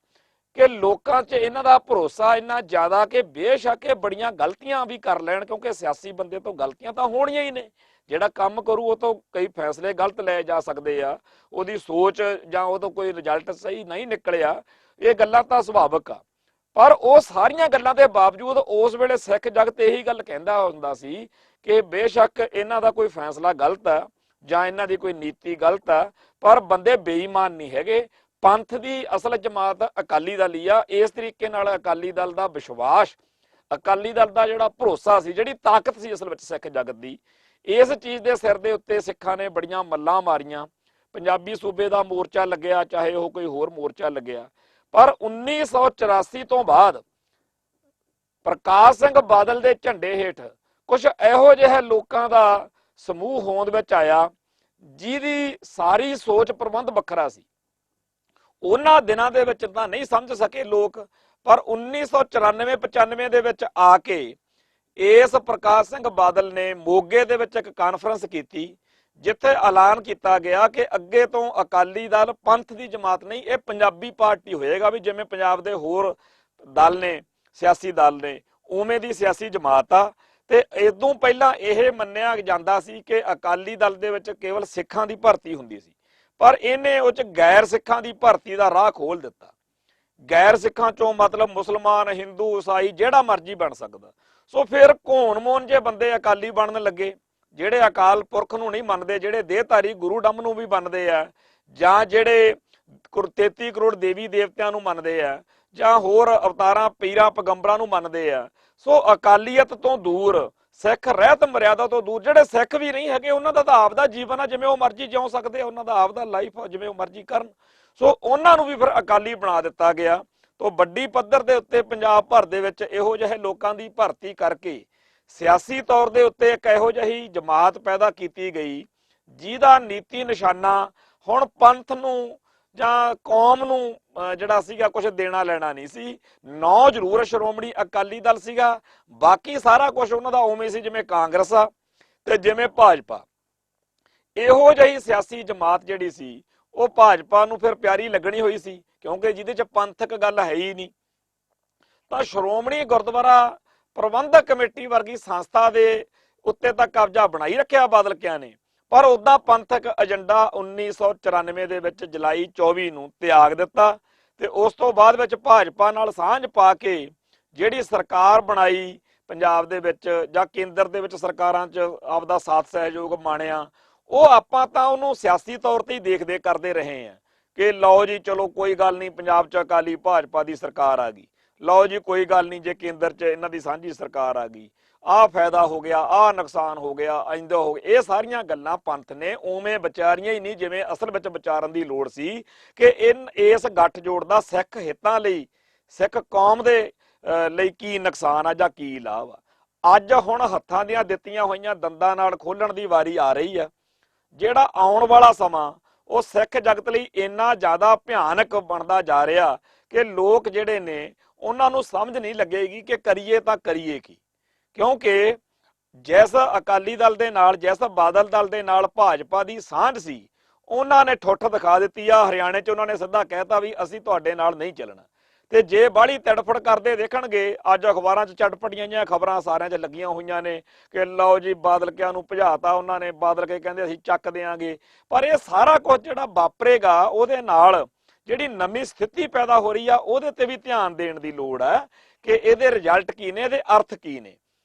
ਕਿ ਲੋਕਾਂ 'ਚ ਇਹਨਾਂ ਦਾ ਭਰੋਸਾ ਇੰਨਾ ਜ਼ਿਆਦਾ ਕਿ ਬੇਸ਼ੱਕ ਇਹ ਬੜੀਆਂ ਗਲਤੀਆਂ ਵੀ ਕਰ ਲੈਣ, ਕਿਉਂਕਿ ਸਿਆਸੀ ਬੰਦੇ ਤੋਂ ਗਲਤੀਆਂ ਤਾਂ ਹੋਣੀਆਂ ਹੀ ਨੇ। ਜਿਹੜਾ ਕੰਮ ਕਰੂ ਉਹ ਤੋਂ ਕਈ ਫੈਸਲੇ ਗਲਤ ਲਏ ਜਾ ਸਕਦੇ ਆ, ਉਹਦੀ ਸੋਚ ਜਾਂ ਉਹ ਤੋਂ ਕੋਈ ਰਿਜ਼ਲਟ ਸਹੀ ਨਹੀਂ ਨਿਕਲਿਆ, ਇਹ ਗੱਲਾਂ ਤਾਂ ਸੁਭਾਵਿਕ ਆ। ਪਰ ਉਹ ਸਾਰੀਆਂ ਗੱਲਾਂ ਦੇ ਬਾਵਜੂਦ ਉਸ ਵੇਲੇ ਸਿੱਖ ਜਗਤ ਇਹੀ ਗੱਲ ਕਹਿੰਦਾ ਹੁੰਦਾ ਸੀ ਕਿ ਬੇਸ਼ੱਕ ਇਹਨਾਂ ਦਾ ਕੋਈ ਫੈਸਲਾ ਗਲਤ ਆ ਜਾਂ ਇਹਨਾਂ ਦੀ ਕੋਈ ਨੀਤੀ ਗਲਤ ਆ, ਪਰ ਬੰਦੇ ਬੇਈਮਾਨ ਨਹੀਂ ਹੈਗੇ। ਪੰਥ ਦੀ ਅਸਲ ਜਮਾਤ ਅਕਾਲੀ ਦਲ ਹੀ ਆ। ਇਸ ਤਰੀਕੇ ਨਾਲ ਅਕਾਲੀ ਦਲ ਦਾ ਵਿਸ਼ਵਾਸ, ਅਕਾਲੀ ਦਲ ਦਾ ਜਿਹੜਾ ਭਰੋਸਾ ਸੀ, ਜਿਹੜੀ ਤਾਕਤ ਸੀ ਅਸਲ ਵਿੱਚ ਸਿੱਖ ਜਗਤ ਦੀ, ਇਸ ਚੀਜ਼ ਦੇ ਸਿਰ ਦੇ ਉੱਤੇ ਸਿੱਖਾਂ ਨੇ ਬੜੀਆਂ ਮੱਲਾਂ ਮਾਰੀਆਂ। ਪੰਜਾਬੀ ਸੂਬੇ ਦਾ ਮੋਰਚਾ ਲੱਗਿਆ, ਚਾਹੇ ਉਹ ਕੋਈ ਹੋਰ ਮੋਰਚਾ ਲੱਗਿਆ, ਪਰ 1984 ਤੋਂ ਬਾਅਦ ਪ੍ਰਕਾਸ਼ ਸਿੰਘ ਬਾਦਲ ਦੇ ਝੰਡੇ ਹੇਠ ਕੁਝ ਇਹੋ ਜਿਹੇ ਲੋਕਾਂ ਦਾ ਸਮੂਹ ਹੋਂਦ ਵਿੱਚ ਆਇਆ ਜਿਹਦੀ ਸਾਰੀ ਸੋਚ ਪ੍ਰਬੰਧ ਵੱਖਰਾ ਸੀ। ਉਹਨਾਂ ਦਿਨਾਂ ਦੇ ਵਿੱਚ ਤਾਂ ਨਹੀਂ ਸਮਝ ਸਕੇ ਲੋਕ, ਪਰ 1994-95 ਦੇ ਵਿੱਚ ਆ ਕੇ ਇਸ ਪ੍ਰਕਾਸ਼ ਸਿੰਘ ਬਾਦਲ ਨੇ ਮੋਗੇ ਦੇ ਵਿੱਚ ਇੱਕ ਕਾਨਫਰੰਸ ਕੀਤੀ, ਜਿੱਥੇ ਐਲਾਨ ਕੀਤਾ ਗਿਆ ਕਿ ਅੱਗੇ ਤੋਂ ਅਕਾਲੀ ਦਲ ਪੰਥ ਦੀ ਜਮਾਤ ਨਹੀਂ, ਇਹ ਪੰਜਾਬੀ ਪਾਰਟੀ ਹੋਏਗਾ। ਵੀ ਜਿਵੇਂ ਪੰਜਾਬ ਦੇ ਹੋਰ ਦਲ ਨੇ, ਸਿਆਸੀ ਦਲ ਨੇ, ਉਵੇਂ ਦੀ ਸਿਆਸੀ ਜਮਾਤ ਆ। ਤੇ ਇਦੋਂ ਪਹਿਲਾਂ ਇਹ ਮੰਨਿਆ ਜਾਂਦਾ ਸੀ ਕਿ ਅਕਾਲੀ ਦਲ ਦੇ ਵਿੱਚ ਕੇਵਲ ਸਿੱਖਾਂ ਦੀ ਭਰਤੀ ਹੁੰਦੀ ਸੀ, ਪਰ ਇਹਨੇ ਉਹ 'ਚ ਗੈਰ ਸਿੱਖਾਂ ਦੀ ਭਰਤੀ ਦਾ ਰਾਹ ਖੋਲ ਦਿੱਤਾ। ਗੈਰ ਸਿੱਖਾਂ ਚੋਂ ਮਤਲਬ ਮੁਸਲਮਾਨ, ਹਿੰਦੂ, ਈਸਾਈ ਜਿਹੜਾ ਮਰਜ਼ੀ ਬਣ ਸਕਦਾ। ਸੋ ਫਿਰ ਘੋਣ ਮੋਨ ਜੇ ਬੰਦੇ ਅਕਾਲੀ ਬਣਨ ਲੱਗੇ, ਜਿਹੜੇ ਅਕਾਲ ਪੁਰਖ ਨੂੰ ਨਹੀਂ ਮੰਨਦੇ, ਜਿਹੜੇ ਦੇਹਧਾਰੀ ਗੁਰੂ ਡੰਮ ਨੂੰ ਵੀ ਮੰਨਦੇ ਆ, ਜਾਂ ਜਿਹੜੇ 33 ਕਰੋੜ ਦੇਵੀ ਦੇਵਤਿਆਂ ਨੂੰ ਮੰਨਦੇ ਆ, ਜਾਂ ਹੋਰ ਅਵਤਾਰਾਂ ਪੀਰਾਂ ਪੈਗੰਬਰਾਂ ਨੂੰ ਮੰਨਦੇ ਆ। ਸੋ ਅਕਾਲੀਅਤ ਤੋਂ ਦੂਰ, ਸਿੱਖ ਰਹਿਤ ਮਰਿਆਦਾ ਤੋਂ ਦੂਰ, ਜਿਹੜੇ ਸਿੱਖ ਵੀ ਨਹੀਂ ਹੈਗੇ ਉਹਨਾਂ ਦਾ ਤਾਂ ਆਪਦਾ ਜੀਵਨ ਆ, ਜਿਵੇਂ ਉਹ ਮਰਜ਼ੀ ਜਿਉ ਸਕਦੇ ਆ, ਉਹਨਾਂ ਦਾ ਆਪਦਾ ਲਾਈਫ ਆ, ਜਿਵੇਂ ਉਹ ਮਰਜ਼ੀ ਕਰਨ। ਸੋ ਉਹਨਾਂ ਨੂੰ ਵੀ ਫਿਰ ਅਕਾਲੀ ਬਣਾ ਦਿੱਤਾ ਗਿਆ। ਤੋਂ ਵੱਡੀ ਪੱਧਰ ਦੇ ਉੱਤੇ ਪੰਜਾਬ ਭਰ ਦੇ ਵਿੱਚ ਇਹੋ ਜਿਹੇ ਲੋਕਾਂ ਦੀ ਭਰਤੀ ਕਰਕੇ ਸਿਆਸੀ ਤੌਰ ਦੇ ਉੱਤੇ ਇੱਕ ਇਹੋ ਜਿਹੀ ਜਮਾਤ ਪੈਦਾ ਕੀਤੀ ਗਈ ਜਿਹਦਾ ਨੀਤੀ ਨਿਸ਼ਾਨਾ ਹੁਣ ਪੰਥ ਨੂੰ ਜਾਂ ਕੌਮ ਨੂੰ ਜਿਹੜਾ ਸੀਗਾ ਕੁਝ ਦੇਣਾ ਲੈਣਾ ਨਹੀਂ ਸੀ। ਨਾਂ ਜ਼ਰੂਰ ਸ਼੍ਰੋਮਣੀ ਅਕਾਲੀ ਦਲ ਸੀਗਾ, ਬਾਕੀ ਸਾਰਾ ਕੁਝ ਉਹਨਾਂ ਦਾ ਉਵੇਂ ਸੀ ਜਿਵੇਂ ਕਾਂਗਰਸ ਆ ਤੇ ਜਿਵੇਂ ਭਾਜਪਾ। ਇਹੋ ਜਿਹੀ ਸਿਆਸੀ ਜਮਾਤ ਜਿਹੜੀ ਸੀ ਉਹ ਭਾਜਪਾ ਨੂੰ ਫਿਰ ਪਿਆਰੀ ਲੱਗਣੀ ਹੋਈ ਸੀ, ਕਿਉਂਕਿ ਜਿਹਦੇ 'ਚ ਪੰਥਕ ਗੱਲ ਹੈ ਹੀ ਨਹੀਂ। ਤਾਂ ਸ਼੍ਰੋਮਣੀ ਗੁਰਦੁਆਰਾ ਪ੍ਰਬੰਧਕ ਕਮੇਟੀ ਵਰਗੀ ਸੰਸਥਾ ਦੇ ਉੱਤੇ ਤਾਂ ਕਬਜ਼ਾ ਬਣਾਈ ਰੱਖਿਆ ਬਾਦਲਕਿਆਂ ਨੇ, ਪਰ ਉਦਾਂ ਪੰਥਕ ਏਜੰਡਾ 1994 ਦੇ ਵਿੱਚ ਜੁਲਾਈ 24 ਨੂੰ ਤਿਆਗ ਦਿੱਤਾ। ਤੇ ਉਸ ਤੋਂ ਬਾਅਦ ਵਿੱਚ ਭਾਜਪਾ ਨਾਲ ਸਾਂਝ ਪਾ ਕੇ ਜਿਹੜੀ ਸਰਕਾਰ ਬਣਾਈ ਪੰਜਾਬ ਦੇ ਵਿੱਚ ਜਾਂ ਕੇਂਦਰ ਦੇ ਵਿੱਚ ਸਰਕਾਰਾਂ 'ਚ ਆਪਦਾ ਸਾਥ ਸਹਿਯੋਗ ਮਾਣਿਆ, ਉਹ ਆਪਾਂ ਤਾਂ ਉਹਨੂੰ ਸਿਆਸੀ ਤੌਰ ਤੇ ਹੀ ਦੇਖਦੇ ਕਰਦੇ ਰਹੇ ਆ ਕਿ ਲਓ ਜੀ ਚਲੋ ਕੋਈ ਗੱਲ ਨਹੀਂ, ਪੰਜਾਬ 'ਚ ਅਕਾਲੀ ਭਾਜਪਾ ਦੀ ਸਰਕਾਰ ਆ ਗਈ, ਲਓ ਜੀ ਕੋਈ ਗੱਲ ਨਹੀਂ ਜੇ ਕੇਂਦਰ 'ਚ ਇਹਨਾਂ ਦੀ ਸਾਂਝੀ ਸਰਕਾਰ ਆ ਗਈ। ਆਹ ਫਾਇਦਾ ਹੋ ਗਿਆ, ਆਹ ਨੁਕਸਾਨ ਹੋ ਗਿਆ, ਇੰਦਾ ਹੋ ਗਿਆ। ਇਹ ਸਾਰੀਆਂ ਗੱਲਾਂ ਪੰਥ ਨੇ ਉਵੇਂ ਵਿਚਾਰੀਆਂ ਹੀ ਨਹੀਂ ਜਿਵੇਂ ਅਸਲ ਵਿੱਚ ਵਿਚਾਰਨ ਦੀ ਲੋੜ ਸੀ ਕਿ ਇਸ ਗੱਠਜੋੜ ਦਾ ਸਿੱਖ ਹਿੱਤਾਂ ਲਈ, ਸਿੱਖ ਕੌਮ ਦੇ ਲਈ ਕੀ ਨੁਕਸਾਨ ਆ ਜਾਂ ਕੀ ਲਾਭ ਆ। ਅੱਜ ਹੁਣ ਹੱਥਾਂ ਦੀਆਂ ਦਿੱਤੀਆਂ ਹੋਈਆਂ ਦੰਦਾਂ ਨਾਲ ਖੋਲਣ ਦੀ ਵਾਰੀ ਆ ਰਹੀ ਆ। ਜਿਹੜਾ ਆਉਣ ਵਾਲਾ ਸਮਾਂ ਉਹ ਸਿੱਖ ਜਗਤ ਲਈ ਇੰਨਾ ਜ਼ਿਆਦਾ ਭਿਆਨਕ ਬਣਦਾ ਜਾ ਰਿਹਾ ਕਿ ਲੋਕ ਜਿਹੜੇ ਨੇ ਉਹਨਾਂ ਨੂੰ ਸਮਝ ਨਹੀਂ ਲੱਗੇਗੀ ਕਿ ਕਰੀਏ ਤਾਂ ਕਰੀਏ ਕੀ। ਕਿਉਂਕਿ ਜਿਸ ਅਕਾਲੀ ਦਲ ਦੇ ਨਾਲ, ਜਿਸ ਬਾਦਲ ਦਲ ਦੇ ਨਾਲ ਭਾਜਪਾ ਦੀ ਸਾਂਝ ਸੀ, ਉਹਨਾਂ ਨੇ ਠੁੱਠ ਦਿਖਾ ਦਿੱਤੀ ਆ। ਹਰਿਆਣੇ 'ਚ ਉਹਨਾਂ ਨੇ ਸਿੱਧਾ ਕਹਿਤਾ ਵੀ ਅਸੀਂ ਤੁਹਾਡੇ ਨਾਲ ਨਹੀਂ ਚੱਲਣਾ। ਤੇ ਜੇ ਬਾਹਲੀ ਤੜਫੜ ਕਰਦੇ ਦੇਖਣਗੇ, ਅੱਜ ਅਖਬਾਰਾਂ 'ਚ ਚਟਪਟੀਆਂ ਜਿਹੀਆਂ ਖਬਰਾਂ ਸਾਰਿਆਂ 'ਚ ਲੱਗੀਆਂ ਹੋਈਆਂ ਨੇ ਕਿ ਲਓ ਜੀ ਬਾਦਲ ਕਿਆਂ ਨੂੰ ਭਜਾਤਾ ਉਹਨਾਂ ਨੇ, ਬਾਦਲ ਕੇ ਕਹਿੰਦੇ ਅਸੀਂ ਚੱਕ ਦਿਆਂਗੇ। ਪਰ ਇਹ ਸਾਰਾ ਕੁਝ ਜਿਹੜਾ ਵਾਪਰੇਗਾ ਉਹਦੇ ਨਾਲ ਜਿਹੜੀ ਨਵੀਂ ਸਥਿਤੀ ਪੈਦਾ ਹੋ ਰਹੀ ਆ ਉਹਦੇ ਤੇ ਵੀ ਧਿਆਨ ਦੇਣ ਦੀ ਲੋੜ ਹੈ ਕਿ ਇਹਦੇ ਰਿਜ਼ਲਟ ਕੀ ਨੇ, ਇਹਦੇ ਅਰਥ ਕੀ ਨੇ।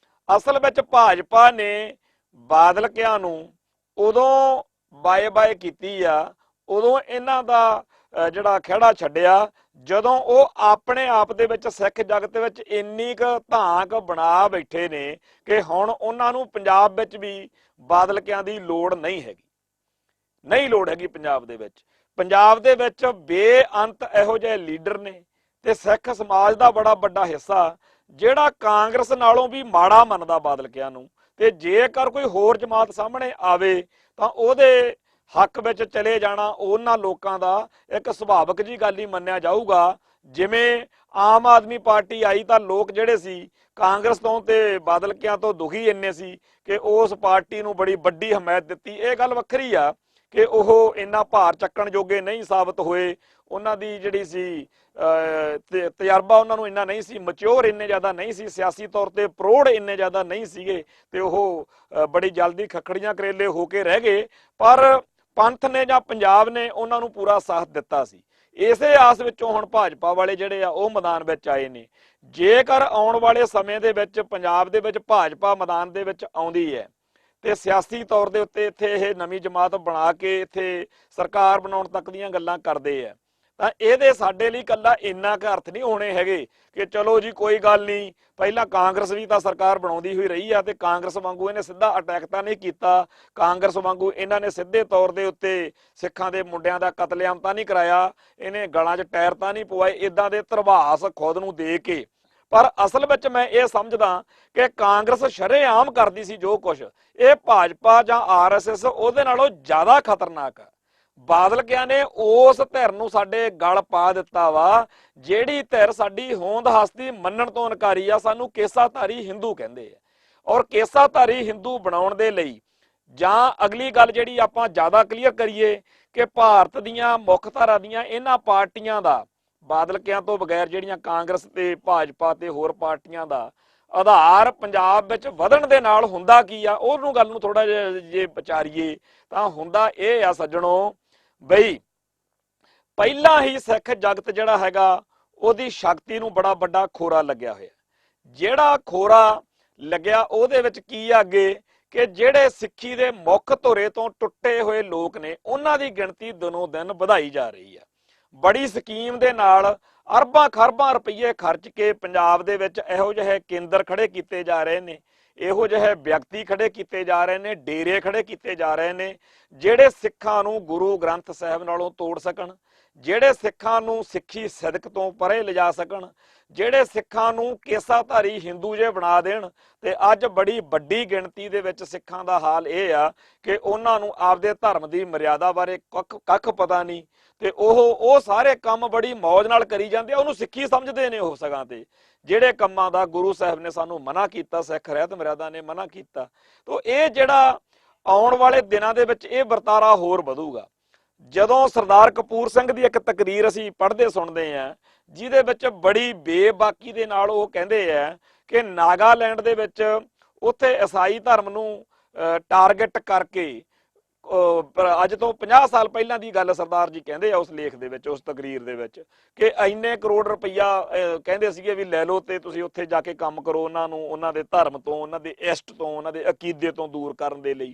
ਅਸਲ ਵਿੱਚ ਭਾਜਪਾ ਨੇ ਬਾਦਲ ਕਿਆਂ ਨੂੰ ਉਦੋਂ ਬਾਏ ਕੀਤੀ ਆ, ਉਦੋਂ ਇਹਨਾਂ ਦਾ ਜਿਹੜਾ ਖਹਿੜਾ ਛੱਡਿਆ ਜਦੋਂ ਉਹ ਆਪਣੇ ਆਪ ਦੇ ਵਿੱਚ ਸਿੱਖ ਜਗਤ ਵਿੱਚ ਇੰਨੀ ਕੁ ਧਾਕ ਬਣਾ ਬੈਠੇ ਨੇ ਕਿ ਹੁਣ ਉਹਨਾਂ ਨੂੰ ਪੰਜਾਬ ਵਿੱਚ ਵੀ ਬਾਦਲ ਕਿਆਂ ਦੀ ਲੋੜ ਨਹੀਂ ਹੈਗੀ, ਨਹੀਂ ਲੋੜ ਹੈਗੀ ਪੰਜਾਬ ਦੇ ਵਿੱਚ। ਪੰਜਾਬ ਦੇ ਵਿੱਚ ਬੇਅੰਤ ਇਹੋ ਜਿਹੇ ਲੀਡਰ ਨੇ ਤੇ ਸਿੱਖ ਸਮਾਜ ਦਾ ਬੜਾ ਵੱਡਾ ਹਿੱਸਾ ਜਿਹੜਾ ਕਾਂਗਰਸ ਨਾਲੋਂ ਵੀ ਮਾੜਾ ਮੰਨਦਾ ਬਾਦਲ ਕਿਆਂ ਨੂੰ। ਤੇ ਜੇਕਰ ਕੋਈ ਹੋਰ ਜਮਾਤ ਸਾਹਮਣੇ ਆਵੇ ਤਾਂ ਉਹਦੇ ਹੱਕ ਵਿੱਚ ਚਲੇ ਜਾਣਾ ਉਹਨਾਂ ਲੋਕਾਂ ਦਾ ਇੱਕ ਸੁਭਾਵਿਕ ਜੀ ਗੱਲ ਹੀ ਮੰਨਿਆ ਜਾਊਗਾ। ਜਿਵੇਂ ਆਮ ਆਦਮੀ ਪਾਰਟੀ ਆਈ ਤਾਂ ਲੋਕ ਜਿਹੜੇ ਸੀ ਕਾਂਗਰਸ ਤੋਂ ਤੇ ਬਾਦਲ ਕਿਆਂ ਤੋਂ ਦੁਖੀ ਇੰਨੇ ਸੀ ਕਿ ਉਸ ਪਾਰਟੀ ਨੂੰ ਬੜੀ ਵੱਡੀ ਹਮਾਇਤ ਦਿੱਤੀ। ਇਹ ਗੱਲ ਵੱਖਰੀ ਆ ਕਿ ਉਹ ਇੰਨਾ ਭਾਰ ਚੱਕਣ ਜੋਗੇ ਨਹੀਂ ਸਾਬਤ ਹੋਏ, ਉਹਨਾਂ ਦੀ ਜਿਹੜੀ ਸੀ ਤਜਰਬਾ ਉਹਨਾਂ ਨੂੰ ਇੰਨਾ ਨਹੀਂ ਸੀ, ਮੈਚਿਓਰ ਇੰਨੇ ਜ਼ਿਆਦਾ ਨਹੀਂ ਸੀ, ਸਿਆਸੀ ਤੌਰ ਤੇ ਪ੍ਰੌੜ ਇੰਨੇ ਜ਼ਿਆਦਾ ਨਹੀਂ ਸੀਗੇ ਤੇ ਉਹ ਬੜੀ ਜਲਦੀ ਖੱਖੜੀਆਂ ਕਰੇਲੇ ਹੋ ਕੇ ਰਹਿ ਗਏ। ਪਰ ਪੰਥ ਨੇ ਜਾਂ ਪੰਜਾਬ ਨੇ ਉਹਨਾਂ ਨੂੰ ਪੂਰਾ ਸਾਥ ਦਿੱਤਾ ਸੀ। ਇਸੇ ਆਸ ਵਿੱਚੋਂ ਹੁਣ ਭਾਜਪਾ ਵਾਲੇ ਜਿਹੜੇ ਆ ਉਹ ਮੈਦਾਨ ਵਿੱਚ ਆਏ ਨੇ। ਜੇਕਰ ਆਉਣ ਵਾਲੇ ਸਮੇਂ ਦੇ ਵਿੱਚ ਪੰਜਾਬ ਦੇ ਵਿੱਚ ਭਾਜਪਾ ਮੈਦਾਨ ਦੇ ਵਿੱਚ ਆਉਂਦੀ ਹੈ ਤੇ ਸਿਆਸੀ ਤੌਰ ਦੇ ਉੱਤੇ ਇੱਥੇ ਇਹ ਨਵੀਂ ਜਮਾਤ ਬਣਾ ਕੇ ਇੱਥੇ ਸਰਕਾਰ ਬਣਾਉਣ ਤੱਕ ਦੀਆਂ ਗੱਲਾਂ ਕਰਦੇ ਆ ਤਾਂ ਇਹਦੇ ਸਾਡੇ ਲਈ ਇਕੱਲਾ ਇੰਨਾ ਕੁ ਅਰਥ ਨਹੀਂ ਹੋਣੇ ਹੈਗੇ ਕਿ ਚਲੋ ਜੀ ਕੋਈ ਗੱਲ ਨਹੀਂ, ਪਹਿਲਾਂ ਕਾਂਗਰਸ ਵੀ ਤਾਂ ਸਰਕਾਰ ਬਣਾਉਂਦੀ ਹੋਈ ਰਹੀ ਆ ਤੇ ਕਾਂਗਰਸ ਵਾਂਗੂ ਇਹਨੇ ਸਿੱਧਾ ਅਟੈਕ ਤਾਂ ਨਹੀਂ ਕੀਤਾ, ਕਾਂਗਰਸ ਵਾਂਗੂ ਇਹਨਾਂ ਨੇ ਸਿੱਧੇ ਤੌਰ ਦੇ ਉੱਤੇ ਸਿੱਖਾਂ ਦੇ ਮੁੰਡਿਆਂ ਦਾ ਕਤਲੇਆਮ ਤਾਂ ਨਹੀਂ ਕਰਾਇਆ, ਇਹਨੇ ਗਲਾਂ 'ਚ ਟਾਇਰ ਤਾਂ ਨਹੀਂ ਪਵਾਏ, ਇਦਾਂ ਦੇ ਧਰਵਾਸ ਖੁਦ ਨੂੰ ਦੇ ਕੇ। ਪਰ ਅਸਲ ਵਿੱਚ ਮੈਂ ਇਹ ਸਮਝਦਾ ਕਿ ਕਾਂਗਰਸ ਸ਼ਰੇਆਮ ਕਰਦੀ ਸੀ ਜੋ ਕੁਝ, ਇਹ ਭਾਜਪਾ ਜਾਂ ਆਰਐਸਐਸ ਉਹਦੇ ਨਾਲੋਂ ਜ਼ਿਆਦਾ ਖਤਰਨਾਕ ਆ। ਬਾਦਲ ਕਿਆਂ ਨੇ ਉਸ ਧਿਰ ਨੂੰ ਸਾਡੇ ਗਲ ਪਾ ਦਿੱਤਾ ਵਾ ਜਿਹੜੀ ਧਿਰ ਸਾਡੀ ਹੋਂਦ ਹਸਤੀ ਮੰਨਣ ਤੋਂ ਇਨਕਾਰੀ ਆ। ਸਾਨੂੰ ਕੇਸਾਧਾਰੀ ਹਿੰਦੂ ਕਹਿੰਦੇ ਆ ਔਰ ਕੇਸਾਧਾਰੀ ਹਿੰਦੂ ਬਣਾਉਣ ਦੇ ਲਈ ਜਾਂ ਅਗਲੀ ਗੱਲ ਜਿਹੜੀ ਆਪਾਂ ਜ਼ਿਆਦਾ ਕਲੀਅਰ ਕਰੀਏ ਕਿ ਭਾਰਤ ਦੀਆਂ ਮੁੱਖ ਧਾਰਾ ਦੀਆਂ ਇਹਨਾਂ ਪਾਰਟੀਆਂ ਦਾ ਬਾਦਲ ਕਿਆਂ ਤੋਂ ਬਗੈਰ ਜਿਹੜੀਆਂ ਕਾਂਗਰਸ ਤੇ ਭਾਜਪਾ ਤੇ ਹੋਰ ਪਾਰਟੀਆਂ ਦਾ ਆਧਾਰ ਪੰਜਾਬ ਵਿੱਚ ਵਧਣ ਦੇ ਨਾਲ ਹੁੰਦਾ ਕੀ ਆ, ਉਹਨੂੰ ਗੱਲ ਨੂੰ ਥੋੜਾ ਜਿਹਾ ਜੇ ਵਿਚਾਰੀਏ ਤਾਂ ਹੁੰਦਾ ਇਹ ਆ ਸੱਜਣੋ ਬਈ ਪਹਿਲਾਂ ਹੀ ਸਿੱਖ ਜਗਤ ਜਿਹੜਾ ਹੈਗਾ ਉਹਦੀ ਸ਼ਕਤੀ ਨੂੰ ਬੜਾ ਵੱਡਾ ਖੋਰਾ ਲੱਗਿਆ ਹੋਇਆ। ਜਿਹੜਾ ਖੋਰਾ ਲੱਗਿਆ ਉਹਦੇ ਵਿੱਚ ਕੀ ਆ ਅੱਗੇ ਕਿ ਜਿਹੜੇ ਸਿੱਖੀ ਦੇ ਮੁੱਖ ਧੁਰੇ ਤੋਂ ਟੁੱਟੇ ਹੋਏ ਲੋਕ ਨੇ ਉਹਨਾਂ ਦੀ ਗਿਣਤੀ ਦਿਨੋਂ ਦਿਨ ਵਧਾਈ ਜਾ ਰਹੀ ਆ। ਬੜੀ ਸਕੀਮ ਦੇ ਨਾਲ ਅਰਬਾਂ ਖਰਬਾਂ ਰੁਪਏ ਖਰਚ ਕੇ ਪੰਜਾਬ ਦੇ ਵਿੱਚ ਇਹੋ ਜਿਹੇ ਕੇਂਦਰ ਖੜੇ ਕੀਤੇ ਜਾ ਰਹੇ ਨੇ, ਇਹੋ ਜਿਹੇ ਵਿਅਕਤੀ ਖੜੇ ਕੀਤੇ ਜਾ ਰਹੇ ਨੇ, ਡੇਰੇ ਖੜੇ ਕੀਤੇ ਜਾ ਰਹੇ ਨੇ ਜਿਹੜੇ ਸਿੱਖਾਂ ਨੂੰ ਗੁਰੂ ਗ੍ਰੰਥ ਸਾਹਿਬ ਨਾਲੋਂ ਤੋੜ ਸਕਣ, ਜਿਹੜੇ ਸਿੱਖਾਂ ਨੂੰ ਸਿੱਖੀ ਸਿਦਕ ਤੋਂ ਪਰੇ ਲਿਜਾ ਸਕਣ, ਜਿਹੜੇ ਸਿੱਖਾਂ ਨੂੰ ਕੇਸਾਧਾਰੀ ਹਿੰਦੂ ਜੇ ਬਣਾ ਦੇਣ। ਤੇ ਅੱਜ ਬੜੀ ਵੱਡੀ ਗਿਣਤੀ ਦੇ ਵਿੱਚ ਸਿੱਖਾਂ ਦਾ ਹਾਲ ਇਹ ਆ ਕਿ ਉਹਨਾਂ ਨੂੰ ਆਪਦੇ ਧਰਮ ਦੀ ਮਰਿਆਦਾ ਬਾਰੇ ਕੱਖ ਪਤਾ ਨਹੀਂ ਤੇ ਉਹ ਸਾਰੇ ਕੰਮ ਬੜੀ ਮੌਜ ਨਾਲ ਕਰੀ ਜਾਂਦੇ ਆ, ਉਹਨੂੰ ਸਿੱਖੀ ਸਮਝਦੇ ਨੇ। ਉਹ ਸਗਾਂ ਤੇ ਜਿਹੜੇ ਕੰਮਾਂ ਦਾ ਗੁਰੂ ਸਾਹਿਬ ਨੇ ਸਾਨੂੰ ਮਨਾ ਕੀਤਾ, ਸਿੱਖ ਰਹਿਤ ਮਰਿਆਦਾ ਨੇ ਮਨਾ ਕੀਤਾ। ਤਾਂ ਇਹ ਜਿਹੜਾ ਆਉਣ ਵਾਲੇ ਦਿਨਾਂ ਦੇ ਵਿੱਚ ਇਹ ਵਰਤਾਰਾ ਹੋਰ ਵਧੂਗਾ। ਜਦੋਂ ਸਰਦਾਰ ਕਪੂਰ ਸਿੰਘ ਦੀ ਇੱਕ ਤਕਰੀਰ ਅਸੀਂ ਪੜ੍ਹਦੇ ਸੁਣਦੇ ਆ ਜਿਹਦੇ ਵਿੱਚ ਬੜੀ ਬੇਬਾਕੀ ਦੇ ਨਾਲ ਉਹ ਕਹਿੰਦੇ ਆ ਕਿ ਨਾਗਾਲੈਂਡ ਦੇ ਵਿੱਚ ਉੱਥੇ ਈਸਾਈ ਧਰਮ ਨੂੰ ਟਾਰਗੇਟ ਕਰਕੇ ਅੱਜ ਤੋਂ 50 ਸਾਲ ਪਹਿਲਾਂ ਦੀ ਗੱਲ ਸਰਦਾਰ ਜੀ ਕਹਿੰਦੇ ਆ ਉਸ ਲੇਖ ਦੇ ਵਿੱਚ, ਉਸ ਤਕਰੀਰ ਦੇ ਵਿੱਚ ਕਿ ਇੰਨੇ ਕਰੋੜ ਰੁਪਈਆ ਕਹਿੰਦੇ ਸੀਗੇ ਵੀ ਲੈ ਲਓ ਤੇ ਤੁਸੀਂ ਉੱਥੇ ਜਾ ਕੇ ਕੰਮ ਕਰੋ ਉਹਨਾਂ ਨੂੰ ਉਹਨਾਂ ਦੇ ਧਰਮ ਤੋਂ, ਉਹਨਾਂ ਦੇ ਇਸ਼ਟ ਤੋਂ, ਉਹਨਾਂ ਦੇ ਅਕੀਦੇ ਤੋਂ ਦੂਰ ਕਰਨ ਦੇ ਲਈ।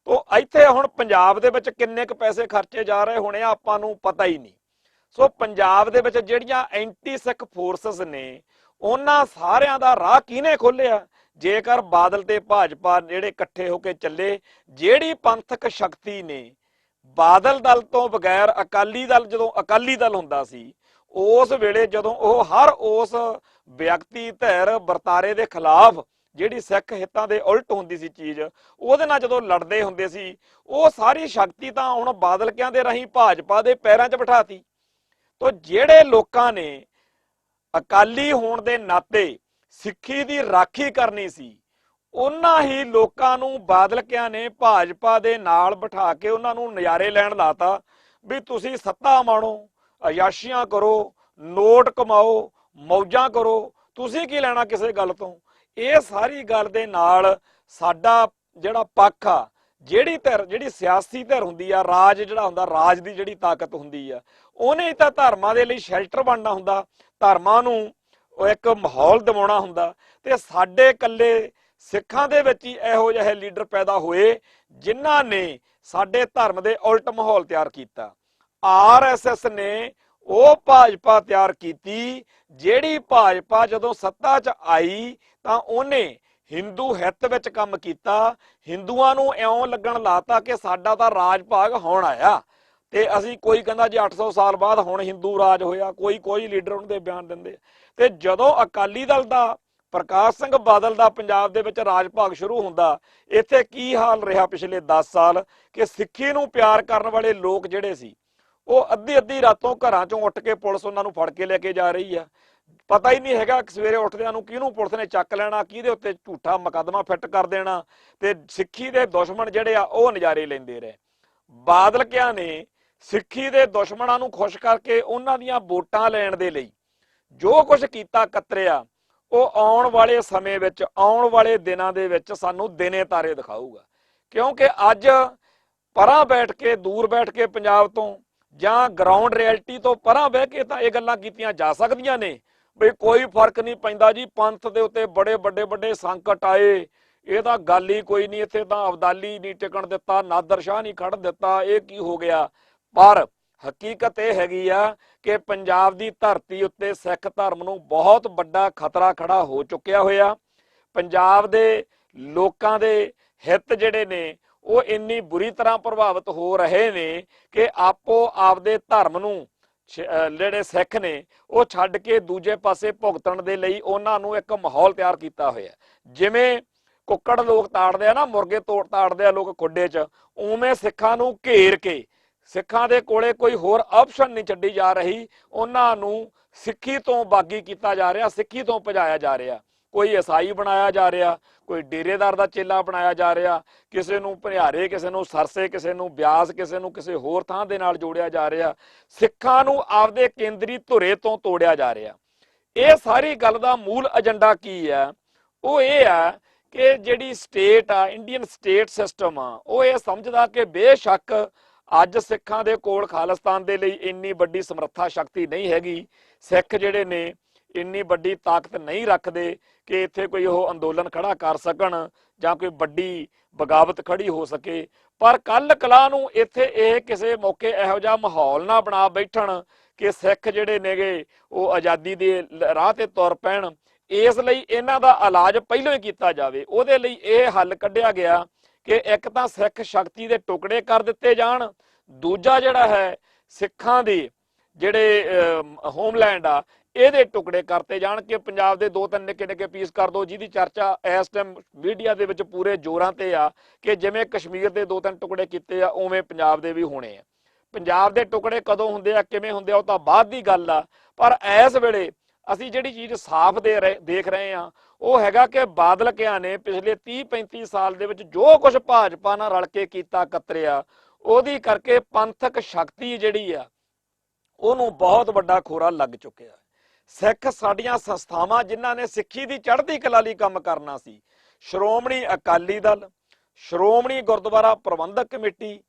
ਤੋ ਇੱਥੇ ਹੁਣ ਪੰਜਾਬ ਦੇ ਵਿੱਚ ਕਿੰਨੇ ਕੁ ਪੈਸੇ ਖਰਚੇ ਜਾ ਰਹੇ ਹੋਣੇ ਆ ਆਪਾਂ ਨੂੰ ਪਤਾ ਹੀ ਨਹੀਂ। ਸੋ ਪੰਜਾਬ ਦੇ ਵਿੱਚ ਜਿਹੜੀਆਂ ਐਂਟੀ ਸਿੱਖ ਫੋਰਸਸ ਨੇ ਉਹਨਾਂ ਸਾਰਿਆਂ ਦਾ ਰਾਹ ਕਿਹਨੇ ਖੋਲਿਆ? ਜੇਕਰ ਬਾਦਲ ਤੇ ਭਾਜਪਾ ਜਿਹੜੇ ਇਕੱਠੇ ਹੋ ਕੇ ਚੱਲੇ, ਜਿਹੜੀ ਪੰਥਕ ਸ਼ਕਤੀ ਨੇ ਬਾਦਲ ਦਲ ਤੋਂ ਬਗੈਰ ਅਕਾਲੀ ਦਲ, ਜਦੋਂ ਅਕਾਲੀ ਦਲ ਹੁੰਦਾ ਸੀ ਉਸ ਵੇਲੇ ਜਦੋਂ ਉਹ ਹਰ ਉਸ ਵਿਅਕਤੀ ਧਿਰ ਵਰਤਾਰੇ ਦੇ ਖਿਲਾਫ, ਜਿਹੜੀ ਸਿੱਖ ਹਿੱਤਾਂ ਦੇ ਉਲਟ ਹੁੰਦੀ ਸੀ ਚੀਜ਼, ਉਹਦੇ ਨਾਲ ਜਦੋਂ ਲੜਦੇ ਹੁੰਦੇ ਸੀ, ਉਹ ਸਾਰੀ ਸ਼ਕਤੀ ਤਾਂ ਹੁਣ ਬਾਦਲ ਕਿਆਂ ਦੇ ਰਾਹੀਂ ਭਾਜਪਾ ਦੇ ਪੈਰਾਂ 'ਚ ਬਿਠਾਤੀ। ਤੋ ਜਿਹੜੇ ਲੋਕਾਂ ਨੇ ਅਕਾਲੀ ਹੋਣ ਦੇ ਨਾਤੇ ਸਿੱਖੀ ਦੀ ਰਾਖੀ ਕਰਨੀ ਸੀ, ਉਹਨਾਂ ਹੀ ਲੋਕਾਂ ਨੂੰ ਬਾਦਲ ਕਿਆਂ ਨੇ ਭਾਜਪਾ ਦੇ ਨਾਲ ਬਿਠਾ ਕੇ ਉਹਨਾਂ ਨੂੰ ਨਜ਼ਾਰੇ ਲੈਣ ਲਾਤਾ ਵੀ ਤੁਸੀਂ ਸੱਤਾ ਮਾਣੋ, ਅਯਾਸ਼ੀਆਂ ਕਰੋ, ਨੋਟ ਕਮਾਓ, ਮੌਜਾਂ ਕਰੋ, ਤੁਸੀਂ ਕੀ ਲੈਣਾ ਕਿਸੇ ਗੱਲ ਤੋਂ। ਇਹ ਸਾਰੀ ਗੱਲ ਦੇ ਨਾਲ ਸਾਡਾ ਜਿਹੜਾ ਪੱਖ ਆ, ਜਿਹੜੀ ਧਿਰ, ਜਿਹੜੀ ਸਿਆਸੀ ਧਿਰ ਹੁੰਦੀ ਆ, ਰਾਜ ਜਿਹੜਾ ਹੁੰਦਾ, ਰਾਜ ਦੀ ਜਿਹੜੀ ਤਾਕਤ ਹੁੰਦੀ ਆ, ਉਹਨੇ ਤਾਂ ਧਰਮਾਂ ਦੇ ਲਈ ਸ਼ੈਲਟਰ ਬਣਨਾ ਹੁੰਦਾ, ਧਰਮਾਂ ਨੂੰ ਇੱਕ ਮਾਹੌਲ ਦਿਵਾਉਣਾ ਹੁੰਦਾ। ਤੇ ਸਾਡੇ ਇਕੱਲੇ ਸਿੱਖਾਂ ਦੇ ਵਿੱਚ ਹੀ ਇਹੋ ਜਿਹੇ ਲੀਡਰ ਪੈਦਾ ਹੋਏ ਜਿਨ੍ਹਾਂ ਨੇ ਸਾਡੇ ਧਰਮ ਦੇ ਉਲਟ ਮਾਹੌਲ ਤਿਆਰ ਕੀਤਾ। RSS ਨੇ ਉਹ ਭਾਜਪਾ ਤਿਆਰ ਕੀਤੀ, ਜਿਹੜੀ ਭਾਜਪਾ ਜਦੋਂ ਸੱਤਾ 'ਚ ਆਈ ਤਾਂ ਉਹਨੇ ਹਿੰਦੂ ਹਿੱਤ ਵਿੱਚ ਕੰਮ ਕੀਤਾ, ਹਿੰਦੂਆਂ ਨੂੰ ਇਉਂ ਲੱਗਣ ਲਾਤਾ ਕਿ ਸਾਡਾ ਤਾਂ ਰਾਜ ਭਾਗ ਹੁਣ ਆਇਆ ਤੇ ਅਸੀਂ, ਕੋਈ ਕਹਿੰਦਾ ਜੀ 800 ਸਾਲ ਬਾਅਦ ਹੁਣ ਹਿੰਦੂ ਰਾਜ ਹੋਇਆ, ਕੋਈ ਲੀਡਰ ਉਹਨਾਂ ਦੇ ਬਿਆਨ ਦਿੰਦੇ। ਤੇ ਜਦੋਂ ਅਕਾਲੀ ਦਲ ਦਾ, ਪ੍ਰਕਾਸ਼ ਸਿੰਘ ਬਾਦਲ ਦਾ ਪੰਜਾਬ ਦੇ ਵਿੱਚ ਰਾਜ ਭਾਗ ਸ਼ੁਰੂ ਹੁੰਦਾ, ਇੱਥੇ ਕੀ ਹਾਲ ਰਿਹਾ ਪਿਛਲੇ 10 ਸਾਲ ਕਿ ਸਿੱਖੀ ਨੂੰ ਪਿਆਰ ਕਰਨ ਵਾਲੇ ਲੋਕ ਜਿਹੜੇ ਸੀ, ਉਹ ਅੱਧੀ ਰਾਤੋਂ ਘਰਾਂ ਚੋਂ ਉੱਠ ਕੇ ਪੁਲਿਸ ਉਹਨਾਂ ਨੂੰ ਫੜ ਕੇ ਲੈ ਕੇ ਜਾ ਰਹੀ ਆ। ਪਤਾ ਹੀ ਨਹੀਂ ਹੈਗਾ ਸਵੇਰੇ ਉੱਠਦਿਆਂ ਨੂੰ ਕਿਹਨੂੰ ਪੁਲਿਸ ਨੇ ਚੱਕ ਲੈਣਾ, ਕਿਹਦੇ ਉੱਤੇ ਝੂਠਾ ਮੁਕੱਦਮਾ ਫਿੱਟ ਕਰ ਦੇਣਾ। ਤੇ ਸਿੱਖੀ ਦੇ ਦੁਸ਼ਮਣ ਜਿਹੜੇ ਆ ਉਹ ਨਜ਼ਾਰੇ ਲੈਂਦੇ ਰਹੇ। ਬਾਦਲ ਕਿਆਂ ਨੇ ਸਿੱਖੀ ਦੇ ਦੁਸ਼ਮਣਾਂ ਨੂੰ ਖੁਸ਼ ਕਰਕੇ ਉਹਨਾਂ ਦੀਆਂ ਵੋਟਾਂ ਲੈਣ ਦੇ ਲਈ ਜੋ ਕੁਝ ਕੀਤਾ, ਕਤਰਿਆ, ਉਹ ਆਉਣ ਵਾਲੇ ਸਮੇਂ ਵਿੱਚ, ਆਉਣ ਵਾਲੇ ਦਿਨਾਂ ਦੇ ਵਿੱਚ ਸਾਨੂੰ ਦਿਨੇ ਤਾਰੇ ਦਿਖਾਊਗਾ। ਕਿਉਂਕਿ ਅੱਜ ਪਰਾਂ ਬੈਠ ਕੇ, ਦੂਰ ਬੈਠ ਕੇ ਪੰਜਾਬ ਤੋਂ ਜਾਂ ਗਰਾਊਂਡ ਰਿਐਲਿਟੀ ਤੋਂ ਪਰਾਂ ਬਹਿ ਕੇ ਤਾਂ ਇਹ ਗੱਲਾਂ ਕੀਤੀਆਂ ਜਾ ਸਕਦੀਆਂ ਨੇ ਵੀ ਕੋਈ ਫਰਕ ਨਹੀਂ ਪੈਂਦਾ ਜੀ, ਪੰਥ ਦੇ ਉੱਤੇ ਬੜੇ ਵੱਡੇ ਸੰਕਟ ਆਏ, ਇਹ ਤਾਂ ਗੱਲ ਹੀ ਕੋਈ ਨਹੀਂ, ਇੱਥੇ ਤਾਂ ਅਬਦਾਲੀ ਨਹੀਂ ਟਿਕਣ ਦਿੱਤਾ, ਨਾਦਰ ਸ਼ਾਹ ਨਹੀਂ ਖੜਨ ਦਿੱਤਾ, ਇਹ ਕੀ ਹੋ ਗਿਆ। ਪਰ ਹਕੀਕਤ ਇਹ ਹੈਗੀ ਆ ਕਿ ਪੰਜਾਬ ਦੀ ਧਰਤੀ ਉੱਤੇ ਸਿੱਖ ਧਰਮ ਨੂੰ ਬਹੁਤ ਵੱਡਾ ਖਤਰਾ ਖੜਾ ਹੋ ਚੁੱਕਿਆ ਹੋਇਆ। ਪੰਜਾਬ ਦੇ ਲੋਕਾਂ ਦੇ ਹਿੱਤ ਜਿਹੜੇ ਨੇ ਉਹ ਇੰਨੀ ਬੁਰੀ ਤਰ੍ਹਾਂ ਪ੍ਰਭਾਵਿਤ ਹੋ ਰਹੇ ਨੇ ਕਿ ਆਪੋ ਆਪਦੇ ਧਰਮ ਨੂੰ ਜਿਹੜੇ ਸਿੱਖ ਨੇ ਉਹ ਛੱਡ ਕੇ ਦੂਜੇ ਪਾਸੇ ਭੁਗਤਣ ਦੇ ਲਈ ਉਹਨਾਂ ਨੂੰ ਇੱਕ ਮਾਹੌਲ ਤਿਆਰ ਕੀਤਾ ਹੋਇਆ। ਜਿਵੇਂ ਕੁੱਕੜ ਲੋਕ ਤਾੜਦੇ ਆ ਨਾ, ਮੁਰਗੇ ਤਾੜਦੇ ਆ ਲੋਕ ਖੁੱਡੇ 'ਚ, ਉਵੇਂ ਸਿੱਖਾਂ ਨੂੰ ਘੇਰ ਕੇ, ਸਿੱਖਾਂ ਦੇ ਕੋਲੇ ਕੋਈ ਹੋਰ ਆਪਸ਼ਨ ਨਹੀਂ ਛੱਡੀ ਜਾ ਰਹੀ, ਉਹਨਾਂ ਨੂੰ ਸਿੱਖੀ ਤੋਂ ਬਾਗੀ ਕੀਤਾ ਜਾ ਰਿਹਾ, ਸਿੱਖੀ ਤੋਂ ਭਜਾਇਆ ਜਾ ਰਿਹਾ। ਕੋਈ ਈਸਾਈ ਬਣਾਇਆ ਜਾ ਰਿਹਾ, ਕੋਈ ਡੇਰੇਦਾਰ ਦਾ ਚੇਲਾ ਬਣਾਇਆ ਜਾ ਰਿਹਾ, ਕਿਸੇ ਨੂੰ ਭਨਿਆਰੇ, ਕਿਸੇ ਨੂੰ ਸਰਸੇ, ਕਿਸੇ ਨੂੰ ਬਿਆਸ, ਕਿਸੇ ਨੂੰ ਕਿਸੇ ਹੋਰ ਥਾਂ ਦੇ ਨਾਲ ਜੋੜਿਆ ਜਾ ਰਿਹਾ। ਸਿੱਖਾਂ ਨੂੰ ਆਪਦੇ ਕੇਂਦਰੀ ਧੁਰੇ ਤੋਂ ਤੋੜਿਆ ਜਾ ਰਿਹਾ। ਇਹ ਸਾਰੀ ਗੱਲ ਦਾ ਮੂਲ ਏਜੰਡਾ ਕੀ ਆ? ਉਹ ਇਹ ਆ ਕਿ ਜਿਹੜੀ ਸਟੇਟ ਆ, ਇੰਡੀਅਨ ਸਟੇਟ ਸਿਸਟਮ ਆ, ਉਹ ਇਹ ਸਮਝਦਾ ਕਿ ਬੇਸ਼ੱਕ ਅੱਜ ਸਿੱਖਾਂ ਦੇ ਕੋਲ ਖਾਲਿਸਤਾਨ ਦੇ ਲਈ ਇੰਨੀ ਵੱਡੀ ਸਮਰੱਥਾ ਸ਼ਕਤੀ ਨਹੀਂ ਹੈਗੀ, ਸਿੱਖ ਜਿਹੜੇ ਨੇ ਇੰਨੀ ਵੱਡੀ ਤਾਕਤ ਨਹੀਂ ਰੱਖਦੇ ਕਿ ਇੱਥੇ ਕੋਈ ਉਹ ਅੰਦੋਲਨ ਖੜਾ ਕਰ ਸਕਣ ਜਾਂ ਕੋਈ ਵੱਡੀ ਬਗਾਵਤ ਖੜੀ ਹੋ ਸਕੇ, ਪਰ ਕੱਲ ਕਲਾ ਨੂੰ ਇੱਥੇ ਇਹ ਕਿਸੇ ਮੌਕੇ ਇਹੋ ਜਿਹਾ ਮਾਹੌਲ ਨਾ ਬਣਾ ਬੈਠਣ ਕਿ ਸਿੱਖ ਜਿਹੜੇ ਨੇਗੇ ਉਹ ਆਜ਼ਾਦੀ ਦੇ ਰਾਹ ਤੇ ਤੁਰ ਪੈਣ। ਇਸ ਲਈ ਇਹਨਾਂ ਦਾ ਇਲਾਜ ਪਹਿਲਾਂ ਹੀ ਕੀਤਾ ਜਾਵੇ। ਉਹਦੇ ਲਈ ਇਹ ਹੱਲ ਕੱਢਿਆ ਗਿਆ ਕਿ ਇੱਕ ਤਾਂ ਸਿੱਖ ਸ਼ਕਤੀ ਦੇ ਟੁਕੜੇ ਕਰ ਦਿੱਤੇ ਜਾਣ, ਦੂਜਾ ਜਿਹੜਾ ਹੈ ਸਿੱਖਾਂ ਦੇ ਜਿਹੜੇ ਹੋਮਲੈਂਡ ਆ ਇਹਦੇ ਟੁਕੜੇ ਕਰਤੇ ਜਾਣ ਕਿ ਪੰਜਾਬ ਦੇ 2-3 ਨਿੱਕੇ ਪੀਸ ਕਰ ਦੋ, ਜਿਹਦੀ ਚਰਚਾ ਇਸ ਟਾਈਮ ਮੀਡੀਆ ਦੇ ਵਿੱਚ ਪੂਰੇ ਜ਼ੋਰਾਂ ਤੇ ਆ ਕਿ ਜਿਵੇਂ ਕਸ਼ਮੀਰ ਦੇ 2-3 ਟੁਕੜੇ ਕੀਤੇ ਆ ਉਵੇਂ ਪੰਜਾਬ ਦੇ ਵੀ ਹੋਣੇ ਆ। ਪੰਜਾਬ ਦੇ ਟੁਕੜੇ ਕਦੋਂ ਹੁੰਦੇ ਆ, ਕਿਵੇਂ ਹੁੰਦੇ ਆ, ਉਹ ਤਾਂ ਬਾਅਦ ਦੀ ਗੱਲ ਆ। ਪਰ ਇਸ ਵੇਲੇ ਅਸੀਂ ਜਿਹੜੀ ਚੀਜ਼ ਸਾਫ਼ ਦੇਖ ਰਹੇ ਆ ਉਹ ਹੈਗਾ ਕਿ ਬਾਦਲ ਕਿਆਂ ਨੇ ਪਿਛਲੇ 30-35 ਸਾਲ ਦੇ ਵਿੱਚ ਜੋ ਕੁਝ ਭਾਜਪਾ ਨਾਲ ਰਲ ਕੇ ਕੀਤਾ, ਕਤਰਿਆ, ਉਹਦੀ ਕਰਕੇ ਪੰਥਕ ਸ਼ਕਤੀ ਜਿਹੜੀ ਆ ਉਹਨੂੰ ਬਹੁਤ ਵੱਡਾ ਖੋਰਾ ਲੱਗ ਚੁੱਕਿਆ। ਸਿੱਖ ਸਾਡੀਆਂ ਸੰਸਥਾਵਾਂ ਜਿਨ੍ਹਾਂ ਨੇ ਸਿੱਖੀ ਦੀ ਚੜ੍ਹਦੀ ਕਲਾ ਲਈ ਕੰਮ ਕਰਨਾ ਸੀ, ਸ਼੍ਰੋਮਣੀ ਅਕਾਲੀ ਦਲ, ਸ਼੍ਰੋਮਣੀ ਗੁਰਦੁਆਰਾ ਪ੍ਰਬੰਧਕ ਕਮੇਟੀ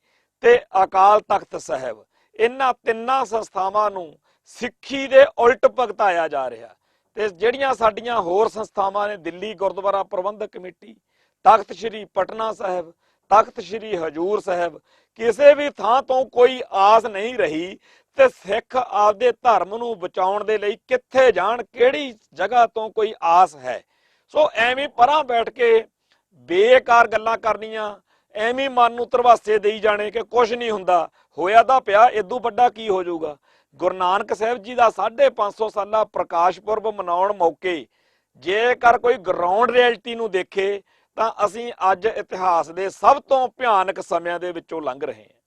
ਤੇ ਅਕਾਲ ਤਖਤ ਸਾਹਿਬ, ਇਹਨਾਂ ਤਿੰਨਾਂ ਸੰਸਥਾਵਾਂ ਨੂੰ ਸਿੱਖੀ ਦੇ ਉਲਟ ਭਗਤਾਇਆ ਜਾ ਰਿਹਾ। ਤੇ ਜਿਹੜੀਆਂ ਸਾਡੀਆਂ ਹੋਰ ਸੰਸਥਾਵਾਂ ਨੇ, ਦਿੱਲੀ ਗੁਰਦੁਆਰਾ ਪ੍ਰਬੰਧਕ ਕਮੇਟੀ, ਤਖਤ ਸ੍ਰੀ ਪਟਨਾ ਸਾਹਿਬ, ਤਖਤ ਸ੍ਰੀ ਹਜੂਰ ਸਾਹਿਬ, ਕਿਸੇ ਵੀ ਥਾਂ ਤੋਂ ਕੋਈ ਆਸ ਨਹੀਂ ਰਹੀ ਤੇ ਸਿੱਖ ਆਪਦੇ ਧਰਮ ਨੂੰ ਬਚਾਉਣ ਦੇ ਲਈ ਕਿੱਥੇ ਜਾਣ, ਕਿਹੜੀ ਜਗ੍ਹਾ ਤੋਂ ਕੋਈ ਆਸ ਹੈ। ਸੋ ਐਵੇਂ ਪਰਾਂ ਬੈਠ ਕੇ ਬੇਕਾਰ ਗੱਲਾਂ ਕਰਨੀਆਂ, ਐਵੇਂ ਮਨ ਨੂੰ ਧਰਵਾਸੇ ਦੇਈ ਜਾਣੇ ਕਿ ਕੁਝ ਨਹੀਂ ਹੁੰਦਾ, ਹੋਇਆ ਤਾਂ ਪਿਆ, ਇਦੋਂ ਵੱਡਾ ਕੀ ਹੋ ਜਾਊਗਾ। ਗੁਰੂ ਨਾਨਕ ਸਾਹਿਬ ਜੀ ਦਾ 550 ਸਾਲਾ ਪ੍ਰਕਾਸ਼ ਪੁਰਬ ਮਨਾਉਣ ਮੌਕੇ ਜੇਕਰ ਕੋਈ ਗਰਾਊਂਡ ਰਿਐਲਿਟੀ ਨੂੰ ਦੇਖੇ ਤਾਂ ਅਸੀਂ ਅੱਜ ਇਤਿਹਾਸ ਦੇ ਸਭ ਤੋਂ ਭਿਆਨਕ ਸਮਿਆਂ ਦੇ ਵਿੱਚੋਂ ਲੰਘ ਰਹੇ ਹਾਂ।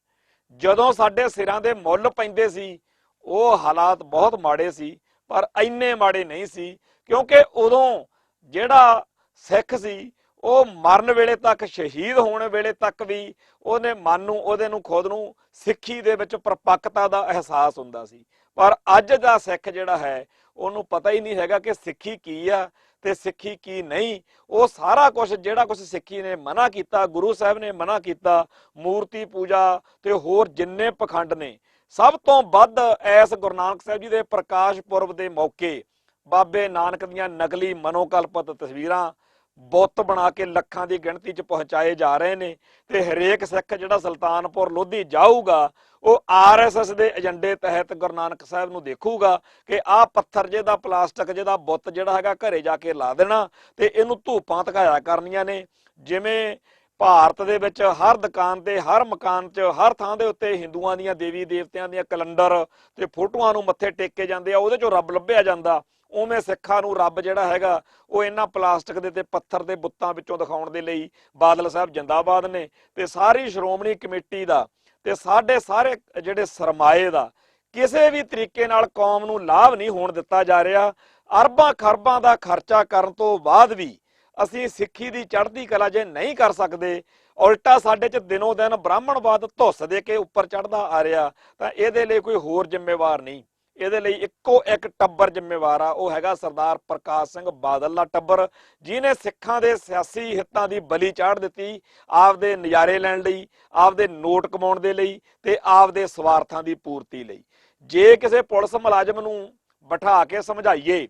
ਜਦੋਂ ਸਾਡੇ ਸਿਰਾਂ ਦੇ ਮੁੱਲ ਪੈਂਦੇ ਸੀ ਉਹ ਹਾਲਾਤ ਬਹੁਤ ਮਾੜੇ ਸੀ, ਪਰ ਇੰਨੇ ਮਾੜੇ ਨਹੀਂ ਸੀ, ਕਿਉਂਕਿ ਉਦੋਂ ਜਿਹੜਾ ਸਿੱਖ ਸੀ ਉਹ ਮਰਨ ਵੇਲੇ ਤੱਕ, ਸ਼ਹੀਦ ਹੋਣ ਵੇਲੇ ਤੱਕ ਵੀ ਉਹਨੇ ਮਨ ਨੂੰ, ਉਹਦੇ ਨੂੰ ਖੁਦ ਨੂੰ ਸਿੱਖੀ ਦੇ ਵਿੱਚ ਪਰਪੱਕਤਾ ਦਾ ਅਹਿਸਾਸ ਹੁੰਦਾ ਸੀ। ਪਰ ਅੱਜ ਦਾ ਸਿੱਖ ਜਿਹੜਾ ਹੈ ਉਹਨੂੰ ਪਤਾ ਹੀ ਨਹੀਂ ਹੈਗਾ ਕਿ ਸਿੱਖੀ ਕੀ ਆ ਤੇ ਸਿੱਖੀ ਕੀ ਨਹੀਂ। ਉਹ ਸਾਰਾ ਕੁਝ ਜਿਹੜਾ ਕੁਝ ਸਿੱਖੀ ਨੇ ਮਨਾ ਕੀਤਾ, ਗੁਰੂ ਸਾਹਿਬ ਨੇ ਮਨਾ ਕੀਤਾ, ਮੂਰਤੀ ਪੂਜਾ ਤੇ ਹੋਰ ਜਿੰਨੇ ਪਖੰਡ ਨੇ, ਸਭ ਤੋਂ ਵੱਧ ਐਸ ਗੁਰੂ ਨਾਨਕ ਸਾਹਿਬ ਜੀ ਦੇ ਪ੍ਰਕਾਸ਼ ਪੁਰਬ ਦੇ ਮੌਕੇ ਬਾਬੇ ਨਾਨਕ ਦੀਆਂ ਨਕਲੀ ਮਨੋਕਲਪਿਤ ਤਸਵੀਰਾਂ ਬੁੱਤ ਬਣਾ ਕੇ ਲੱਖਾਂ ਦੀ ਗਿਣਤੀ 'ਚ ਪਹੁੰਚਾਏ ਜਾ ਰਹੇ ਨੇ। ਤੇ ਹਰੇਕ ਸਿੱਖ ਜਿਹੜਾ ਸੁਲਤਾਨਪੁਰ ਲੋਧੀ ਜਾਊਗਾ ਉਹ RSS ਦੇ ਏਜੰਡੇ ਤਹਿਤ ਗੁਰੂ ਨਾਨਕ ਸਾਹਿਬ ਨੂੰ ਦੇਖੂਗਾ ਕਿ ਆਹ ਪੱਥਰ ਜਿਹਦਾ, ਪਲਾਸਟਿਕ ਜਿਹਦਾ ਬੁੱਤ ਜਿਹੜਾ ਹੈਗਾ ਘਰੇ ਜਾ ਕੇ ਲਾ ਦੇਣਾ ਤੇ ਇਹਨੂੰ ਧੂਪਾਂ ਧਕਾਇਆ ਕਰਨੀਆਂ ਨੇ। ਜਿਵੇਂ ਭਾਰਤ ਦੇ ਵਿੱਚ ਹਰ ਦੁਕਾਨ ਤੇ, ਹਰ ਮਕਾਨ 'ਚ, ਹਰ ਥਾਂ ਦੇ ਉੱਤੇ ਹਿੰਦੂਆਂ ਦੀਆਂ ਦੇਵੀ ਦੇਵਤਿਆਂ ਦੀਆਂ ਕੈਲੰਡਰ ਤੇ ਫੋਟੋਆਂ ਨੂੰ ਮੱਥੇ ਟੇਕੇ ਜਾਂਦੇ ਆ, ਉਹਦੇ 'ਚੋਂ ਰੱਬ ਲੱਭਿਆ ਜਾਂਦਾ। ਉਵੇਂ ਸਿੱਖਾਂ ਨੂੰ ਰੱਬ ਜਿਹੜਾ ਹੈਗਾ ਉਹ ਇਹਨਾਂ ਪਲਾਸਟਿਕ ਦੇ ਤੇ ਪੱਥਰ ਦੇ ਬੁੱਤਾਂ ਵਿੱਚੋਂ ਦਿਖਾਉਣ ਦੇ ਲਈ ਬਾਦਲ ਸਾਹਿਬ ਜਿੰਦਾਬਾਦ ਨੇ। ਤੇ ਸਾਰੀ ਸ਼੍ਰੋਮਣੀ ਕਮੇਟੀ ਦਾ ਤੇ ਸਾਡੇ ਸਾਰੇ ਜਿਹੜੇ ਸਰਮਾਏ ਦਾ ਕਿਸੇ ਵੀ ਤਰੀਕੇ ਨਾਲ ਕੌਮ ਨੂੰ ਲਾਭ ਨਹੀਂ ਹੋਣ ਦਿੱਤਾ ਜਾ ਰਿਹਾ। ਅਰਬਾਂ ਖਰਬਾਂ ਦਾ ਖਰਚਾ ਕਰਨ ਤੋਂ ਬਾਅਦ ਵੀ ਅਸੀਂ ਸਿੱਖੀ ਦੀ ਚੜ੍ਹਦੀ ਕਲਾ ਜੇ ਨਹੀਂ ਕਰ ਸਕਦੇ, ਉਲਟਾ ਸਾਡੇ 'ਚ ਦਿਨੋਂ ਦਿਨ ਬ੍ਰਾਹਮਣਵਾਦ ਧੁੱਸ ਦੇ ਕੇ ਉੱਪਰ ਚੜ੍ਹਦਾ ਆ ਰਿਹਾ, ਤਾਂ ਇਹਦੇ ਲਈ ਕੋਈ ਹੋਰ ਜ਼ਿੰਮੇਵਾਰ ਨਹੀਂ। ਇਹਦੇ ਲਈ ਇੱਕੋ ਇੱਕ ਟੱਬਰ ਜ਼ਿੰਮੇਵਾਰ ਆ, ਉਹ ਹੈਗਾ ਸਰਦਾਰ ਪ੍ਰਕਾਸ਼ ਸਿੰਘ ਬਾਦਲ ਦਾ ਟੱਬਰ, ਜਿਹਨੇ ਸਿੱਖਾਂ ਦੇ ਸਿਆਸੀ ਹਿੱਤਾਂ ਦੀ ਬਲੀ ਚਾੜ ਦਿੱਤੀ ਆਪਦੇ ਨਜ਼ਾਰੇ ਲੈਣ ਲਈ, ਆਪਦੇ ਨੋਟ ਕਮਾਉਣ ਦੇ ਲਈ ਤੇ ਆਪਦੇ ਸਵਾਰਥਾਂ ਦੀ ਪੂਰਤੀ ਲਈ। ਜੇ ਕਿਸੇ ਪੁਲਿਸ ਮੁਲਾਜ਼ਮ ਨੂੰ ਬਿਠਾ ਕੇ ਸਮਝਾਈਏ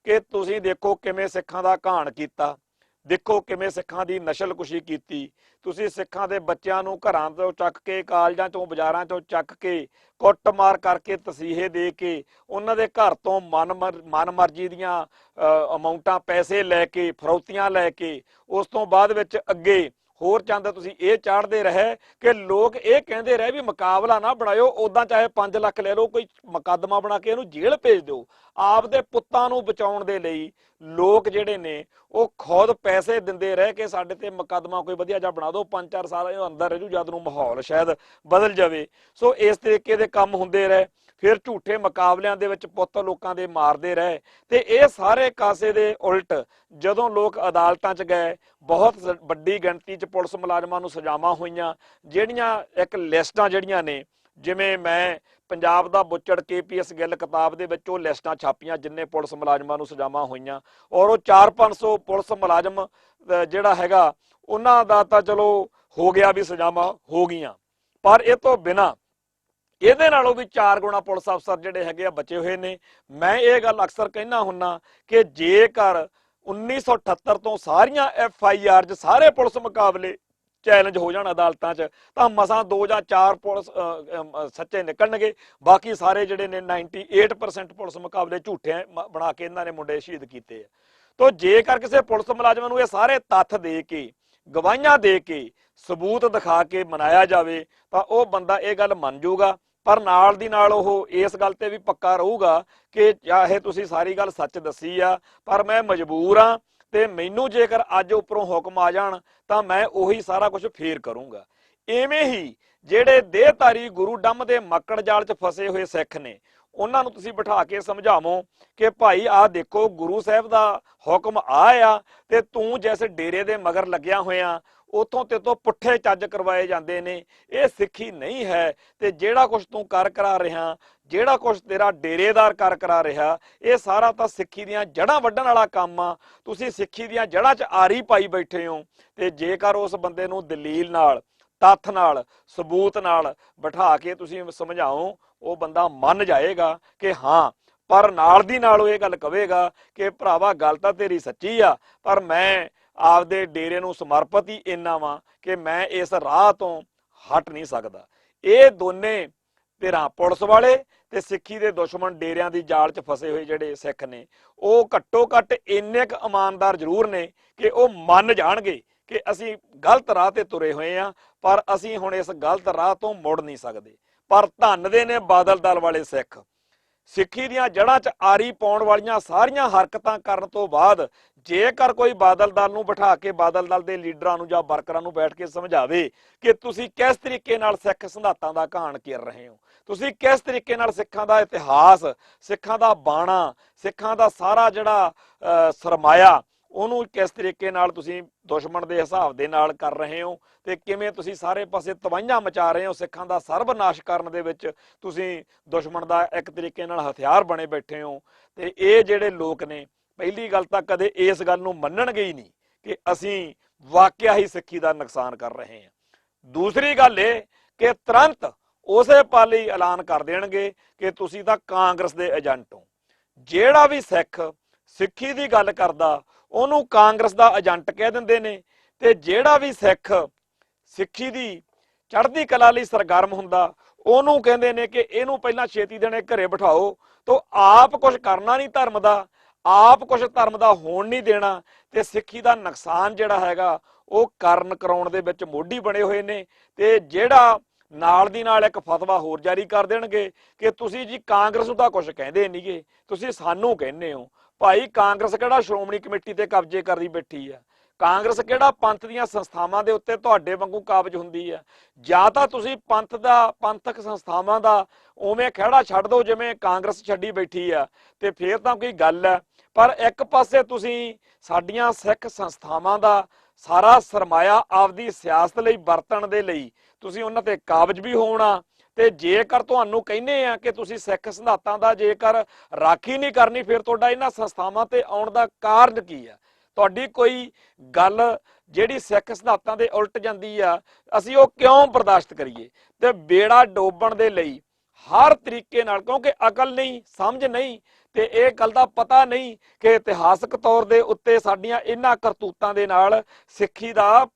ਕਿ ਤੁਸੀਂ ਦੇਖੋ ਕਿਵੇਂ ਸਿੱਖਾਂ ਦਾ ਘਾਣ ਕੀਤਾ, ਦੇਖੋ ਕਿਵੇਂ ਸਿੱਖਾਂ ਦੀ ਨਸਲਕੁਸ਼ੀ ਕੀਤੀ, ਤੁਸੀਂ ਸਿੱਖਾਂ ਦੇ ਬੱਚਿਆਂ ਨੂੰ ਘਰਾਂ ਤੋਂ ਚੱਕ ਕੇ, ਕਾਲਜਾਂ ਚੋਂ, ਬਾਜ਼ਾਰਾਂ ਚੋਂ ਚੱਕ ਕੇ, ਕੁੱਟਮਾਰ ਕਰਕੇ, ਤਸੀਹੇ ਦੇ ਕੇ, ਉਹਨਾਂ ਦੇ ਘਰ ਤੋਂ ਮਨਮਰਜ਼ੀ ਦੀਆਂ ਅਮਾਊਂਟਾਂ ਪੈਸੇ ਲੈ ਕੇ, ਫਰੌਤੀਆਂ ਲੈ ਕੇ, ਉਸ ਤੋਂ ਬਾਅਦ ਵਿੱਚ ਅੱਗੇ ਹੋਰ ਚੰਦ ਤੁਸੀਂ ਇਹ ਚਾੜਦੇ ਰਹੇ ਕਿ ਲੋਕ ਇਹ ਕਹਿੰਦੇ ਰਹੇ ਵੀ ਮੁਕਾਬਲਾ ਨਾ ਬਣਾਇਓ, ਉਦਾਂ ਚਾਹੇ 5 ਲੱਖ ਲੈ ਲਓ, ਕੋਈ ਮੁਕੱਦਮਾ ਬਣਾ ਕੇ ਇਹਨੂੰ ਜੇਲ੍ਹ ਭੇਜ ਦਿਓ। ਆਪਦੇ ਪੁੱਤਾਂ ਨੂੰ ਬਚਾਉਣ ਦੇ ਲਈ ਲੋਕ ਜਿਹੜੇ ਨੇ ਉਹ ਖੁਦ ਪੈਸੇ ਦਿੰਦੇ ਰਹੇ ਕਿ ਸਾਡੇ ਤੇ ਮੁਕੱਦਮਾ ਕੋਈ ਵਧੀਆ ਜਿਹਾ ਬਣਾ ਦਿਓ, 5-4 ਸਾਲ ਅੰਦਰ ਰਹਿ ਜੂ, ਜਦ ਨੂੰ ਮਾਹੌਲ ਸ਼ਾਇਦ ਬਦਲ ਜਾਵੇ। ਸੋ ਇਸ ਤਰੀਕੇ ਦੇ ਕੰਮ ਹੁੰਦੇ ਰਹੇ। ਫਿਰ ਝੂਠੇ ਮੁਕਾਬਲਿਆਂ ਦੇ ਵਿੱਚ ਪੁੱਤ ਲੋਕਾਂ ਦੇ ਮਾਰਦੇ ਰਹੇ। ਤੇ ਇਹ ਸਾਰੇ ਕਾਸੇ ਦੇ ਉਲਟ ਜਦੋਂ ਲੋਕ ਅਦਾਲਤਾਂ 'ਚ ਗਏ, ਬਹੁਤ ਵੱਡੀ ਗਿਣਤੀ 'ਚ ਪੁਲਿਸ ਮੁਲਾਜ਼ਮਾਂ ਨੂੰ ਸਜ਼ਾਵਾਂ ਹੋਈਆਂ, ਜਿਹੜੀਆਂ ਇੱਕ ਲਿਸਟਾਂ ਜਿਹੜੀਆਂ ਨੇ, ਜਿਵੇਂ ਮੈਂ ਪੰਜਾਬ ਦਾ ਬੁੱਚੜ KPS ਗਿੱਲ ਕਿਤਾਬ ਦੇ ਵਿੱਚ ਉਹ ਲਿਸਟਾਂ ਛਾਪੀਆਂ ਜਿੰਨੇ ਪੁਲਿਸ ਮੁਲਾਜ਼ਮਾਂ ਨੂੰ ਸਜ਼ਾਵਾਂ ਹੋਈਆਂ, ਔਰ ਉਹ 400-500 ਪੁਲਿਸ ਮੁਲਾਜ਼ਮ ਜਿਹੜਾ ਹੈਗਾ ਉਹਨਾਂ ਦਾ ਤਾਂ ਚਲੋ ਹੋ ਗਿਆ ਵੀ ਸਜ਼ਾਵਾਂ ਹੋ ਗਈਆਂ, ਪਰ ਇਹ ਤੋਂ ਬਿਨਾਂ ਇਹਦੇ ਨਾਲੋਂ ਵੀ 4 ਗੁਣਾ ਪੁਲਿਸ ਅਫਸਰ ਜਿਹੜੇ ਹੈਗੇ ਆ ਬਚੇ ਹੋਏ ਨੇ। ਮੈਂ ਇਹ ਗੱਲ ਅਕਸਰ ਕਹਿਣਾ ਹੁੰਨਾ ਕਿ ਜੇਕਰ 1978 ਤੋਂ ਸਾਰੀਆਂ FIR 'ਚ ਸਾਰੇ ਪੁਲਿਸ ਮੁਕਾਬਲੇ ਚੈਲੰਜ ਹੋ ਜਾਣ ਅਦਾਲਤਾਂ 'ਚ, ਤਾਂ ਮਸਾਂ 2 ਜਾਂ 4 ਪੁਲਿਸ ਸੱਚੇ ਨਿਕਲਣਗੇ, ਬਾਕੀ ਸਾਰੇ ਜਿਹੜੇ ਨੇ 98% ਪੁਲਿਸ ਮੁਕਾਬਲੇ ਝੂਠੇ ਬਣਾ ਕੇ ਇਹਨਾਂ ਨੇ ਮੁੰਡੇ ਸ਼ਹੀਦ ਕੀਤੇ ਆ। ਤੋ ਜੇਕਰ ਕਿਸੇ ਪੁਲਿਸ ਮੁਲਾਜ਼ਮ ਨੂੰ ਇਹ ਸਾਰੇ ਤੱਥ ਦੇ ਕੇ, ਗਵਾਹੀਆਂ ਦੇ ਕੇ, ਸਬੂਤ ਦਿਖਾ ਕੇ ਮਨਾਇਆ ਜਾਵੇ ਤਾਂ ਉਹ ਬੰਦਾ ਇਹ ਗੱਲ ਮੰਨ ਜੂਗਾ, ਪਰ ਨਾਲ ਦੀ ਨਾਲ ਉਹ ਇਸ ਗੱਲ ਤੇ ਵੀ ਪੱਕਾ ਰਹੂਗਾ ਕਿ ਚਾਹੇ ਤੁਸੀਂ ਸਾਰੀ ਗੱਲ ਸੱਚ ਦੱਸੀ ਆ, ਪਰ ਮੈਂ ਮਜਬੂਰ ਆ ਤੇ ਮੈਨੂੰ ਜੇਕਰ ਅੱਜ ਉੱਪਰੋਂ ਹੁਕਮ ਆ ਜਾਣ ਤਾਂ ਮੈਂ ਉਹੀ ਸਾਰਾ ਕੁਝ ਫੇਰ ਕਰੂੰਗਾ। ਇਵੇਂ ਹੀ ਜਿਹੜੇ ਦੇਹਧਾਰੀ ਗੁਰੂ ਡੰਮ ਦੇ ਮੱਕੜ ਜਾਲ 'ਚ ਫਸੇ ਹੋਏ ਸਿੱਖ ਨੇ, ਉਹਨਾਂ ਨੂੰ ਤੁਸੀਂ ਬਿਠਾ ਕੇ ਸਮਝਾਵੋ ਕਿ ਭਾਈ ਆਹ ਦੇਖੋ ਗੁਰੂ ਸਾਹਿਬ ਦਾ ਹੁਕਮ ਆ ਤੇ ਤੂੰ ਜਿਸ ਡੇਰੇ ਦੇ ਮਗਰ ਲੱਗਿਆ ਹੋਇਆ ਉਥੋਂ ਤੇ ਤੋਂ ਪੁੱਠੇ ਚੱਜ ਕਰਵਾਏ ਜਾਂਦੇ ਨੇ, ਇਹ ਸਿੱਖੀ ਨਹੀਂ ਹੈ। ਤੇ ਜਿਹੜਾ ਕੁਝ ਤੂੰ ਕਰ ਕਰਾ ਰਿਹਾ, ਜਿਹੜਾ ਕੁਝ ਤੇਰਾ ਡੇਰੇਦਾਰ ਕਰ ਕਰਾ ਰਿਹਾ, ਇਹ ਸਾਰਾ ਤਾਂ ਸਿੱਖੀ ਦੀਆਂ ਜੜ੍ਹਾਂ ਵੱਢਣ ਵਾਲਾ ਕੰਮ ਆ। ਤੁਸੀਂ ਸਿੱਖੀ ਦੀਆਂ ਜੜ੍ਹਾਂ 'ਚ ਆਰੀ ਪਾਈ ਬੈਠੇ ਹੋ। ਤੇ ਜੇਕਰ ਉਸ ਬੰਦੇ ਨੂੰ ਦਲੀਲ ਨਾਲ, ਤੱਥ ਨਾਲ, ਸਬੂਤ ਨਾਲ ਬਿਠਾ ਕੇ ਤੁਸੀਂ ਸਮਝਾਓ, ਉਹ ਬੰਦਾ ਮੰਨ ਜਾਏਗਾ ਕਿ ਹਾਂ, ਪਰ ਨਾਲ ਦੀ ਨਾਲ ਉਹ ਇਹ ਗੱਲ ਕਹੇਗਾ ਕਿ ਭਰਾਵਾ ਗੱਲ ਤਾਂ ਤੇਰੀ ਸੱਚੀ ਆ, ਪਰ ਮੈਂ ਆਪਦੇ ਡੇਰੇ ਨੂੰ ਸਮਰਪਿਤ ਹੀ ਇੰਨਾ ਵਾਂ ਕਿ ਮੈਂ ਇਸ ਰਾਹ ਤੋਂ ਹਟ ਨਹੀਂ ਸਕਦਾ। ਇਹ ਦੋਨੇ ਧਿਰਾਂ ਪੁਲਿਸ ਵਾਲੇ ਤੇ ਸਿੱਖੀ ਦੇ ਦੁਸ਼ਮਣ ਡੇਰਿਆਂ ਦੀ ਜਾਲ 'ਚ ਫਸੇ ਹੋਏ ਜਿਹੜੇ ਸਿੱਖ ਨੇ, ਉਹ ਘੱਟੋ ਘੱਟ ਇੰਨੇ ਕੁ ਇਮਾਨਦਾਰ ਜ਼ਰੂਰ ਨੇ ਕਿ ਉਹ ਮੰਨ ਜਾਣਗੇ ਕਿ ਅਸੀਂ ਗਲਤ ਰਾਹ ਤੇ ਤੁਰੇ ਹੋਏ ਆ, ਪਰ ਅਸੀਂ ਹੁਣ ਇਸ ਗਲਤ ਰਾਹ ਤੋਂ ਮੁੜ ਨਹੀਂ ਸਕਦੇ। ਪਰ ਧੰਨ ਦੇ ਨੇ ਬਾਦਲ ਦਲ ਵਾਲੇ ਸਿੱਖ, ਸਿੱਖੀ ਦੀਆਂ ਜੜ੍ਹਾਂ 'ਚ ਆਰੀ ਪਾਉਣ ਵਾਲੀਆਂ ਸਾਰੀਆਂ ਹਰਕਤਾਂ ਕਰਨ ਤੋਂ ਬਾਅਦ ਜੇਕਰ ਕੋਈ ਬਾਦਲ ਦਲ ਨੂੰ ਬਿਠਾ ਕੇ ਬਾਦਲ ਦਲ ਦੇ ਲੀਡਰਾਂ ਨੂੰ ਜਾਂ ਵਰਕਰਾਂ ਨੂੰ ਬੈਠ ਕੇ ਸਮਝਾਵੇ ਕਿ ਤੁਸੀਂ ਕਿਸ ਤਰੀਕੇ ਨਾਲ ਸਿੱਖ ਸਿਧਾਂਤਾਂ ਦਾ ਘਾਣ ਕਰ ਰਹੇ ਹੋ, ਤੁਸੀਂ ਕਿਸ ਤਰੀਕੇ ਨਾਲ ਸਿੱਖਾਂ ਦਾ ਇਤਿਹਾਸ, ਸਿੱਖਾਂ ਦਾ ਬਾਣਾ, ਸਿੱਖਾਂ ਦਾ ਸਾਰਾ ਜਿਹੜਾ ਸਰਮਾਇਆ, ਉਹਨੂੰ ਕਿਸ ਤਰੀਕੇ ਨਾਲ ਤੁਸੀਂ ਦੁਸ਼ਮਣ ਦੇ ਹਿਸਾਬ ਦੇ ਨਾਲ ਕਰ ਰਹੇ ਹੋ ਤੇ ਕਿਵੇਂ ਤੁਸੀਂ ਸਾਰੇ ਪਾਸੇ ਤਬਾਹੀਆਂ ਮਚਾ ਰਹੇ ਹੋ, ਸਿੱਖਾਂ ਦਾ ਸਰਬਨਾਸ਼ ਕਰਨ ਦੇ ਵਿੱਚ ਤੁਸੀਂ ਦੁਸ਼ਮਣ ਦਾ ਇੱਕ ਤਰੀਕੇ ਨਾਲ ਹਥਿਆਰ ਬਣੇ ਬੈਠੇ ਹੋ। ਤੇ ਇਹ ਜਿਹੜੇ ਲੋਕ ਨੇ, ਪਹਿਲੀ ਗੱਲ ਤਾਂ ਕਦੇ ਇਸ ਗੱਲ ਨੂੰ ਮੰਨਣਗੇ ਹੀ ਨਹੀਂ ਕਿ ਅਸੀਂ ਵਾਕਿਆ ਹੀ ਸਿੱਖੀ ਦਾ ਨੁਕਸਾਨ ਕਰ ਰਹੇ ਹਾਂ। ਦੂਸਰੀ ਗੱਲ ਇਹ ਕਿ ਤੁਰੰਤ ਉਸੇ ਪਲ ਹੀ ਐਲਾਨ ਕਰ ਦੇਣਗੇ ਕਿ ਤੁਸੀਂ ਤਾਂ ਕਾਂਗਰਸ ਦੇ ਏਜੰਟ ਹੋ। ਜਿਹੜਾ ਵੀ ਸਿੱਖ ਸਿੱਖੀ ਦੀ ਗੱਲ ਕਰਦਾ ਉਹਨੂੰ ਕਾਂਗਰਸ ਦਾ ਏਜੰਟ ਕਹਿ ਦਿੰਦੇ ਨੇ, ਤੇ ਜਿਹੜਾ ਵੀ ਸਿੱਖ ਸਿੱਖੀ ਦੀ ਚੜ੍ਹਦੀ ਕਲਾ ਲਈ ਸਰਗਰਮ ਹੁੰਦਾ ਉਹਨੂੰ ਕਹਿੰਦੇ ਨੇ ਕਿ ਇਹਨੂੰ ਪਹਿਲਾਂ ਛੇਤੀ ਦੇਣੇ ਘਰੇ ਬਿਠਾਓ। ਤੋ ਆਪ ਕੁਝ ਕਰਨਾ ਨਹੀਂ ਧਰਮ ਦਾ, ਆਪ ਕੁਝ ਧਰਮ ਦਾ ਹੋਣ ਨਹੀਂ ਦੇਣਾ, ਤੇ ਸਿੱਖੀ ਦਾ ਨੁਕਸਾਨ ਜਿਹੜਾ ਹੈਗਾ ਉਹ ਕਰਨ ਕਰਾਉਣ ਦੇ ਵਿੱਚ ਮੋਢੀ ਬਣੇ ਹੋਏ ਨੇ। ਤੇ ਜਿਹੜਾ ਨਾਲ ਦੀ ਨਾਲ ਇੱਕ ਫਤਵਾ ਹੋਰ ਜਾਰੀ ਕਰ ਦੇਣਗੇ ਕਿ ਤੁਸੀਂ ਜੀ ਕਾਂਗਰਸ ਨੂੰ ਤਾਂ ਕੁਝ ਕਹਿੰਦੇ ਨਹੀਂਗੇ, ਤੁਸੀਂ ਸਾਨੂੰ ਕਹਿੰਦੇ ਹੋ। ਭਾਈ ਕਾਂਗਰਸ ਕਿਹੜਾ ਸ਼੍ਰੋਮਣੀ ਕਮੇਟੀ ਤੇ ਕਬਜ਼ੇ ਕਰਦੀ ਬੈਠੀ ਆ? ਕਾਂਗਰਸ ਕਿਹੜਾ ਪੰਥ ਦੀਆਂ ਸੰਸਥਾਵਾਂ ਦੇ ਉੱਤੇ ਤੁਹਾਡੇ ਵਾਂਗੂ ਕਾਬਜ ਹੁੰਦੀ ਆ? ਜਾਂ ਤਾਂ ਤੁਸੀਂ ਪੰਥਕ ਸੰਸਥਾਵਾਂ ਦਾ ਉਵੇਂ ਖਹਿੜਾ ਛੱਡ ਦਿਓ ਜਿਵੇਂ ਕਾਂਗਰਸ ਛੱਡੀ ਬੈਠੀ ਆ, ਤੇ ਫੇਰ ਤਾਂ ਕੋਈ ਗੱਲ ਹੈ। ਪਰ ਇੱਕ ਪਾਸੇ ਤੁਸੀਂ ਸਾਡੀਆਂ ਸਿੱਖ ਸੰਸਥਾਵਾਂ ਦਾ ਸਾਰਾ ਸਰਮਾਇਆ ਆਪਦੀ ਸਿਆਸਤ ਲਈ ਵਰਤਣ ਦੇ ਲਈ ਤੁਸੀਂ ਉਹਨਾਂ ਤੇ ਕਾਬਜ ਵੀ ਹੋਣਾ, ਤੇ ਜੇਕਰ ਤੁਹਾਨੂੰ ਕਹਿੰਦੇ ਆ ਕਿ ਤੁਸੀਂ ਸਿੱਖ ਸਿਧਾਂਤਾਂ ਦਾ ਜੇਕਰ ਰਾਖੀ ਨਹੀਂ ਕਰਨੀ, ਫਿਰ ਤੁਹਾਡਾ ਇਹਨਾਂ ਸੰਸਥਾਵਾਂ ਤੇ ਆਉਣ ਦਾ ਕਾਰਨ ਕੀ ਆ? ਤੁਹਾਡੀ ਕੋਈ ਗੱਲ ਜਿਹੜੀ ਸਿੱਖ ਸਿਧਾਂਤਾਂ ਦੇ ਉਲਟ ਜਾਂਦੀ ਆ, ਅਸੀਂ ਉਹ ਕਿਉਂ ਬਰਦਾਸ਼ਤ ਕਰੀਏ? ਤੇ ਬੇੜਾ ਡੋਬਣ ਦੇ ਲਈ ਹਰ ਤਰੀਕੇ ਨਾਲ, ਕਿਉਂਕਿ ਅਕਲ ਨਹੀਂ, ਸਮਝ ਨਹੀਂ, ਤੇ ਇਹ ਗੱਲ ਦਾ ਪਤਾ ਨਹੀਂ ਕਿ ਇਤਿਹਾਸਕ ਤੌਰ ਦੇ ਉੱਤੇ ਸਾਡੀਆਂ ਇਹਨਾਂ ਕਰਤੂਤਾਂ ਦੇ ਨਾਲ ਸਿੱਖੀ ਦਾ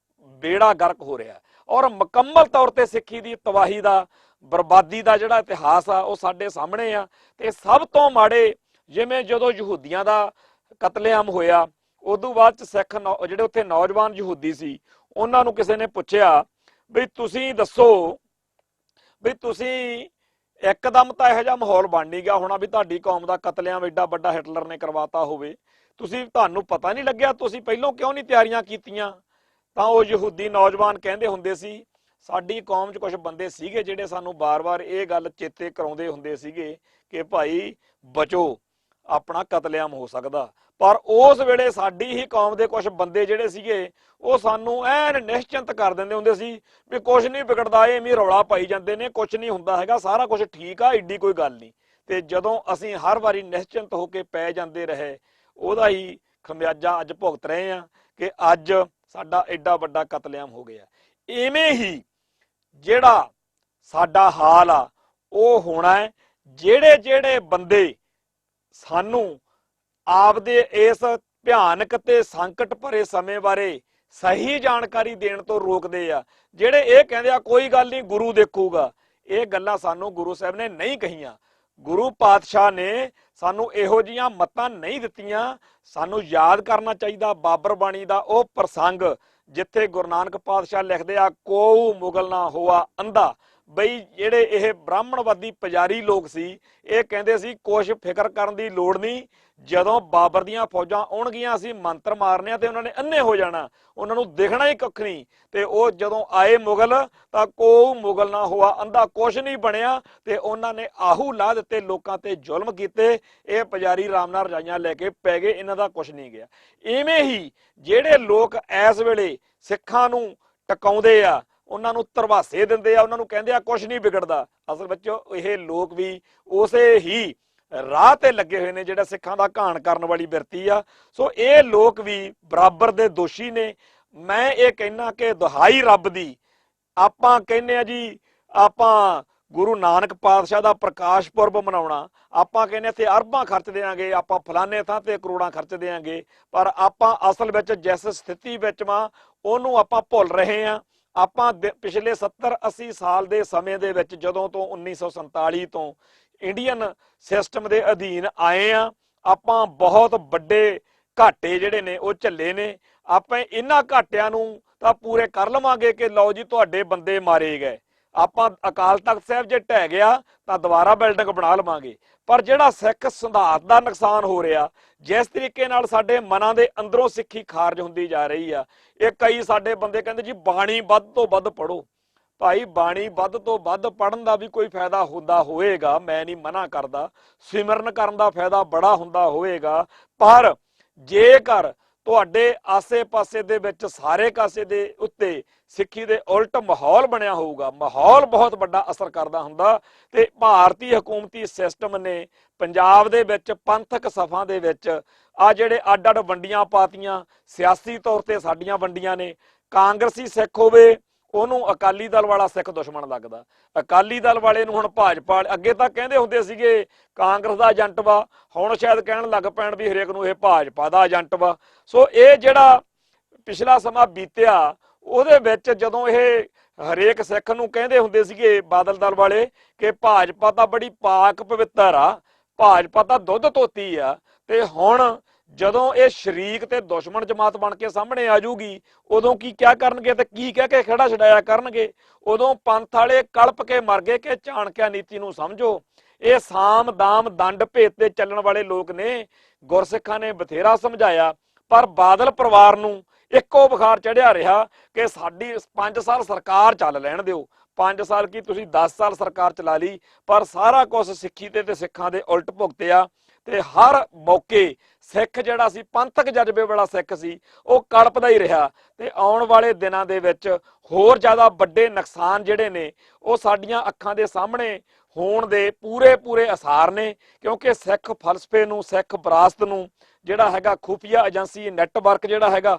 ਬੇੜਾ ਗਰਕ ਹੋ ਰਿਹਾ, ਔਰ ਮੁਕੰਮਲ ਤੌਰ ਤੇ ਸਿੱਖੀ ਦੀ ਤਬਾਹੀ ਦਾ, ਬਰਬਾਦੀ ਦਾ ਜਿਹੜਾ ਇਤਿਹਾਸ ਆ ਉਹ ਸਾਡੇ ਸਾਹਮਣੇ ਆ। ਤੇ ਸਭ ਤੋਂ ਮਾੜੇ, ਜਿਵੇਂ ਜਦੋਂ ਯਹੂਦੀਆਂ ਦਾ ਕਤਲੇਆਮ ਹੋਇਆ, ਉਦੋਂ ਬਾਅਦ ਚ ਸਿੱਖ ਜਿਹੜੇ ਉੱਥੇ ਨੌਜਵਾਨ ਯਹੂਦੀ ਸੀ, ਉਹਨਾਂ ਨੂੰ ਕਿਸੇ ਨੇ ਪੁੱਛਿਆ ਵੀ ਤੁਸੀਂ ਦੱਸੋ ਵੀ ਤੁਸੀਂ ਇੱਕਦਮ ਤਾਂ ਇਹੋ ਜਿਹਾ ਮਾਹੌਲ ਬਣ ਨਹੀਂ ਗਿਆ ਹੋਣਾ ਵੀ ਤੁਹਾਡੀ ਕੌਮ ਦਾ ਕਤਲੇਆਮ ਐਡਾ ਵੱਡਾ ਹਿਟਲਰ ਨੇ ਕਰਵਾਤਾ ਹੋਵੇ, ਤੁਹਾਨੂੰ ਪਤਾ ਨਹੀਂ ਲੱਗਿਆ, ਤੁਸੀਂ ਪਹਿਲਾਂ ਕਿਉਂ ਨਹੀਂ ਤਿਆਰੀਆਂ ਕੀਤੀਆਂ? ਤਾਂ ਉਹ ਯਹੂਦੀ ਨੌਜਵਾਨ ਕਹਿੰਦੇ ਹੁੰਦੇ ਸੀ, ਸਾਡੀ ਕੌਮ 'ਚ ਕੁਝ ਬੰਦੇ ਸੀਗੇ ਜਿਹੜੇ ਸਾਨੂੰ ਬਾਰ-ਬਾਰ ਇਹ ਗੱਲ ਚੇਤੇ ਕਰਾਉਂਦੇ ਹੁੰਦੇ ਸੀਗੇ ਕਿ ਭਾਈ ਬਚੋ, ਆਪਣਾ ਕਤਲੇਆਮ ਹੋ ਸਕਦਾ। ਪਰ ਉਸ ਵੇਲੇ ਸਾਡੀ ਹੀ ਕੌਮ ਦੇ ਕੁਝ ਬੰਦੇ ਜਿਹੜੇ ਸੀਗੇ ਉਹ ਸਾਨੂੰ ਐਨ ਨਿਸ਼ਚਿੰਤ ਕਰ ਦਿੰਦੇ ਹੁੰਦੇ ਸੀ ਵੀ ਕੁਝ ਨਹੀਂ ਵਿਗੜਦਾ, ਐਵੇਂ ਰੌਲਾ ਪਾਈ ਜਾਂਦੇ ਨੇ, ਕੁਝ ਨਹੀਂ ਹੁੰਦਾ ਹੈਗਾ, ਸਾਰਾ ਕੁਝ ਠੀਕ ਆ, ਏਡੀ ਕੋਈ ਗੱਲ ਨਹੀਂ। ਤੇ ਜਦੋਂ ਅਸੀਂ ਹਰ ਵਾਰੀ ਨਿਸ਼ਚਿੰਤ ਹੋ ਕੇ ਪੈ ਜਾਂਦੇ ਰਹੇ, ਉਹਦਾ ਹੀ ਖਮਿਆਜਾ ਅੱਜ ਭੁਗਤ ਰਹੇ ਆ ਕਿ ਅੱਜ ਸਾਡਾ ਐਡਾ ਵੱਡਾ ਕਤਲੇਆਮ ਹੋ ਗਿਆ। ਇਵੇਂ ਹੀ ਜਿਹੜਾ ਸਾਡਾ ਹਾਲ ਆ ਉਹ ਹੋਣਾ ਹੈ। ਜਿਹੜੇ ਜਿਹੜੇ ਬੰਦੇ ਸਾਨੂੰ ਆਪਦੇ ਇਸ ਭਿਆਨਕ ਤੇ ਸੰਕਟ ਭਰੇ ਸਮੇਂ ਬਾਰੇ ਸਹੀ ਜਾਣਕਾਰੀ ਦੇਣ ਤੋਂ ਰੋਕਦੇ ਆ, ਜਿਹੜੇ ਇਹ ਕਹਿੰਦੇ ਆ ਕੋਈ ਗੱਲ ਨਹੀਂ ਗੁਰੂ ਦੇਖੂਗਾ, ਇਹ ਗੱਲਾਂ ਸਾਨੂੰ ਗੁਰੂ ਸਾਹਿਬ ਨੇ ਨਹੀਂ ਕਹੀਆਂ। ਗੁਰੂ ਪਾਤਸ਼ਾਹ ਨੇ ਸਾਨੂੰ ਇਹੋ ਜਿਹੀਆਂ ਮੱਤਾਂ ਨਹੀਂ ਦਿੱਤੀਆਂ। ਸਾਨੂੰ ਯਾਦ ਕਰਨਾ ਚਾਹੀਦਾ ਬਾਬਰ ਬਾਣੀ ਦਾ ਉਹ ਪ੍ਰਸੰਗ ਜਿੱਥੇ ਗੁਰੂ ਨਾਨਕ ਪਾਤਸ਼ਾਹ ਲਿਖਦੇ ਆ, ਕੋਊ ਮੁਗਲ ਨਾ ਹੋਆ ਅੰਧਾ। ਬਈ ਜਿਹੜੇ ਇਹ ਬ੍ਰਾਹਮਣਵਾਦੀ ਪੁਜਾਰੀ ਲੋਕ ਸੀ, ਇਹ ਕਹਿੰਦੇ ਸੀ ਕੁਛ ਫਿਕਰ ਕਰਨ ਦੀ ਲੋੜ ਨਹੀਂ, ਜਦੋਂ ਬਾਬਰ ਦੀਆਂ ਫੌਜਾਂ ਆਉਣਗੀਆਂ ਅਸੀਂ ਮੰਤਰ ਮਾਰਨੇ ਆ ਤੇ ਉਹਨਾਂ ਨੇ ਅੰਨੇ ਹੋ ਜਾਣਾ, ਉਹਨਾਂ ਨੂੰ ਦਿਖਣਾ ਹੀ ਕੱਖ ਨਹੀਂ। ਤੇ ਉਹ ਜਦੋਂ ਆਏ ਮੁਗਲ ਤਾਂ ਕੋਊ ਮੁਗਲ ਨਾ ਹੋਆ ਅੰਧਾ, ਕੁਛ ਨਹੀਂ ਬਣਿਆ, ਤੇ ਉਹਨਾਂ ਨੇ ਆਹੂ ਲਾ ਦਿੱਤੇ, ਲੋਕਾਂ ਤੇ ਜ਼ੁਲਮ ਕੀਤੇ। ਇਹ ਪੁਜਾਰੀ ਆਰਾਮ ਨਾਲ ਰਜਾਈਆਂ ਲੈ ਕੇ ਪੈ ਗਏ, ਇਹਨਾਂ ਦਾ ਕੁਛ ਨਹੀਂ ਗਿਆ। ਇਵੇਂ ਹੀ ਜਿਹੜੇ ਲੋਕ ਇਸ ਵੇਲੇ ਸਿੱਖਾਂ ਨੂੰ ਟਿਕਾਉਂਦੇ ਆ, ਉਹਨਾਂ ਨੂੰ ਧਰਵਾਸੇ ਦਿੰਦੇ ਆ, ਉਹਨਾਂ ਨੂੰ ਕਹਿੰਦੇ ਆ ਕੁਛ ਨਹੀਂ ਵਿਗੜਦਾ, ਅਸਲ ਵਿੱਚ ਇਹ ਲੋਕ ਵੀ ਉਸੇ ਹੀ ਰਾਹ ਤੇ ਲੱਗੇ ਹੋਏ ਨੇ ਜਿਹੜਾ ਸਿੱਖਾਂ ਦਾ ਘਾਣ ਕਰਨ ਵਾਲੀ ਬਿਰਤੀ ਆ। ਸੋ ਇਹ ਲੋਕ ਵੀ ਬਰਾਬਰ ਦੇ ਦੋਸ਼ੀ ਨੇ। ਮੈਂ ਇਹ ਕਹਿਣਾ ਕਿ ਦੁਹਾਈ ਰੱਬ ਦੀ, ਆਪਾਂ ਕਹਿੰਦੇ ਆ ਜੀ ਆਪਾਂ ਗੁਰੂ ਨਾਨਕ ਪਾਤਸ਼ਾਹ ਦਾ ਪ੍ਰਕਾਸ਼ ਪੁਰਬ ਮਨਾਉਣਾ, ਆਪਾਂ ਕਹਿੰਦੇ ਇੱਥੇ ਅਰਬਾਂ ਖਰਚ ਦੇਾਂਗੇ, ਆਪਾਂ ਫਲਾਣੇ ਥਾਂ ਤੇ ਕਰੋੜਾਂ ਖਰਚ ਦੇਾਂਗੇ, ਪਰ ਆਪਾਂ ਅਸਲ ਵਿੱਚ ਜਿਸ ਸਥਿਤੀ ਵਿੱਚ ਵਾਂ ਉਹਨੂੰ ਆਪਾਂ ਭੁੱਲ ਰਹੇ ਹਾਂ। ਆਪਾਂ ਪਿਛਲੇ 70-80 ਸਾਲ ਦੇ ਸਮੇਂ ਦੇ ਵਿੱਚ ਜਦੋਂ ਤੋਂ 1947 ਤੋਂ ਇੰਡੀਅਨ ਸਿਸਟਮ ਦੇ ਅਧੀਨ ਆਏ ਆ, ਆਪਾਂ ਬਹੁਤ ਵੱਡੇ ਘਾਟੇ ਜਿਹੜੇ ਨੇ ਉਹ ਝੱਲੇ ਨੇ। ਆਪਾਂ ਇਹਨਾਂ ਘਾਟਿਆਂ ਨੂੰ ਤਾਂ ਪੂਰੇ ਕਰ ਲਵਾਂਗੇ ਕਿ ਲਓ ਜੀ ਤੁਹਾਡੇ ਬੰਦੇ ਮਾਰੇ ਗਏ, ਆਪਾਂ ਅਕਾਲ ਤਖਤ ਸਾਹਿਬ ਜੇ ਢਹਿ ਗਿਆ ਤਾਂ ਦੁਬਾਰਾ ਬਿਲਡਿੰਗ ਬਣਾ ਲਵਾਂਗੇ। ਪਰ ਜਿਹੜਾ ਸਿੱਖ ਸਿਧਾਂਤ ਦਾ ਨੁਕਸਾਨ ਹੋ ਰਿਹਾ, ਜਿਸ ਤਰੀਕੇ ਨਾਲ ਸਾਡੇ ਮਨਾਂ ਦੇ ਅੰਦਰੋਂ ਸਿੱਖੀ ਖਾਰਜ ਹੁੰਦੀ ਜਾ ਰਹੀ ਆ, ਇਹ ਕਈ ਸਾਡੇ ਬੰਦੇ ਕਹਿੰਦੇ ਜੀ ਬਾਣੀ ਵੱਧ ਤੋਂ ਵੱਧ ਪੜੋ। ਭਾਈ ਬਾਣੀ ਵੱਧ ਤੋਂ ਵੱਧ ਪੜਨ ਦਾ ਵੀ ਕੋਈ ਫਾਇਦਾ ਹੁੰਦਾ ਹੋਵੇਗਾ, ਮੈਂ ਨਹੀਂ ਮਨਾ ਕਰਦਾ, ਸਿਮਰਨ ਕਰਨ ਦਾ ਫਾਇਦਾ ਬੜਾ ਹੁੰਦਾ ਹੋਵੇਗਾ। ਪਰ ਜੇਕਰ ਤੁਹਾਡੇ ਆਸੇ-ਪਾਸੇ ਦੇ ਵਿੱਚ ਸਾਰੇ ਕਾਸੇ ਦੇ ਉੱਤੇ ਸਿੱਖੀ ਦੇ ਉਲਟ ਮਾਹੌਲ ਬਣਿਆ ਹੋਊਗਾ, ਮਾਹੌਲ ਬਹੁਤ ਵੱਡਾ ਅਸਰ ਕਰਦਾ ਹੁੰਦਾ। ਤੇ ਭਾਰਤੀ ਹਕੂਮਤੀ ਸਿਸਟਮ ਨੇ ਪੰਜਾਬ ਦੇ ਵਿੱਚ ਪੰਥਕ ਸਫਾਂ ਦੇ ਵਿੱਚ ਆ ਜਿਹੜੇ ਅੱਡ-ਅੱਡ ਵੰਡੀਆਂ ਪਾਤੀਆਂ, ਸਿਆਸੀ ਤੌਰ ਤੇ ਸਾਡੀਆਂ ਵੰਡੀਆਂ ਨੇ। ਕਾਂਗਰਸੀ ਸਿੱਖ ਹੋਵੇ ਉਹਨੂੰ ਅਕਾਲੀ ਦਲ ਵਾਲਾ ਸਿੱਖ ਦੁਸ਼ਮਣ ਲੱਗਦਾ, ਅਕਾਲੀ ਦਲ ਵਾਲੇ ਨੂੰ ਹੁਣ ਭਾਜਪਾ, ਅੱਗੇ ਤਾਂ ਕਹਿੰਦੇ ਹੁੰਦੇ ਸੀਗੇ ਕਾਂਗਰਸ ਦਾ ਏਜੰਟ ਵਾ, ਹੁਣ ਸ਼ਾਇਦ ਕਹਿਣ ਲੱਗ ਪੈਣ ਵੀ ਹਰੇਕ ਨੂੰ ਇਹ ਭਾਜਪਾ ਦਾ ਏਜੰਟ ਵਾ। ਸੋ ਇਹ ਜਿਹੜਾ ਪਿਛਲਾ ਸਮਾਂ ਬੀਤਿਆ ਉਹਦੇ ਵਿੱਚ ਜਦੋਂ ਇਹ ਹਰੇਕ ਸਿੱਖ ਨੂੰ ਕਹਿੰਦੇ ਹੁੰਦੇ ਸੀਗੇ ਬਾਦਲ ਦਲ ਵਾਲੇ ਕਿ ਭਾਜਪਾ ਤਾਂ ਬੜੀ ਪਾਕ ਪਵਿੱਤਰ ਆ, ਭਾਜਪਾ ਤਾਂ ਦੁੱਧ ਧੋਤੀ ਆ, ਤੇ ਹੁਣ ਜਦੋਂ ਇਹ ਸ਼ਰੀਕ ਤੇ ਦੁਸ਼ਮਣ ਜਮਾਤ ਬਣ ਕੇ ਸਾਹਮਣੇ ਆ ਜੂਗੀ ਉਦੋਂ ਕੀ ਕਿਆ ਕਰਨਗੇ ਤੇ ਕੀ ਕਹਿ ਕੇ ਖੜਾ ਛਡਾਇਆ ਕਰਨਗੇ। ਉਦੋਂ ਪੰਥ ਵਾਲੇ ਕਲਪ ਕੇ ਮਰ ਗਏ ਕਿ ਚਾਣਕਿਆ ਨੀਤੀ ਨੂੰ ਸਮਝੋ। ਇਹ ਸਾਮ ਦਾਮ ਦੰਡ ਭੇਦ ਤੇ ਚੱਲਣ ਵਾਲੇ ਲੋਕ ਨੇ। ਗੁਰਸਿੱਖਾਂ ਨੇ ਬਥੇਰਾ ਸਮਝਾਇਆ, ਪਰ ਬਾਦਲ ਪਰਿਵਾਰ ਨੂੰ ਇੱਕੋ ਬੁਖਾਰ ਚੜਿਆ ਰਿਹਾ ਕਿ ਸਾਡੀ 5 ਸਾਲ ਸਰਕਾਰ ਚੱਲ ਲੈਣ ਦਿਓ। 5 ਸਾਲ ਕੀ ਤੁਸੀਂ 10 ਸਾਲ ਸਰਕਾਰ ਚਲਾ ਲਈ, ਪਰ ਸਾਰਾ ਕੁਝ ਸਿੱਖੀ ਤੇ ਸਿੱਖਾਂ ਦੇ ਉਲਟ ਭੁਗਤਿਆ। ਤੇ ਹਰ ਮੌਕੇ ਸਿੱਖ ਜਿਹੜਾ ਸੀ, ਪੰਥਕ ਜਜ਼ਬੇ ਵਾਲਾ ਸਿੱਖ ਸੀ, ਉਹ ਕਲਪਦਾ ਹੀ ਰਿਹਾ। ਤੇ ਆਉਣ ਵਾਲੇ ਦਿਨਾਂ ਦੇ ਵਿੱਚ ਹੋਰ ਜ਼ਿਆਦਾ ਵੱਡੇ ਨੁਕਸਾਨ ਜਿਹੜੇ ਨੇ ਉਹ ਸਾਡੀਆਂ ਅੱਖਾਂ ਦੇ ਸਾਹਮਣੇ ਹੋਣ ਦੇ ਪੂਰੇ ਆਸਾਰ ਨੇ, ਕਿਉਂਕਿ ਸਿੱਖ ਫਲਸਫੇ ਨੂੰ, ਸਿੱਖ ਵਿਰਾਸਤ ਨੂੰ ਜਿਹੜਾ ਹੈਗਾ ਖੁਫੀਆ ਏਜੰਸੀ ਨੈਟਵਰਕ ਜਿਹੜਾ ਹੈਗਾ,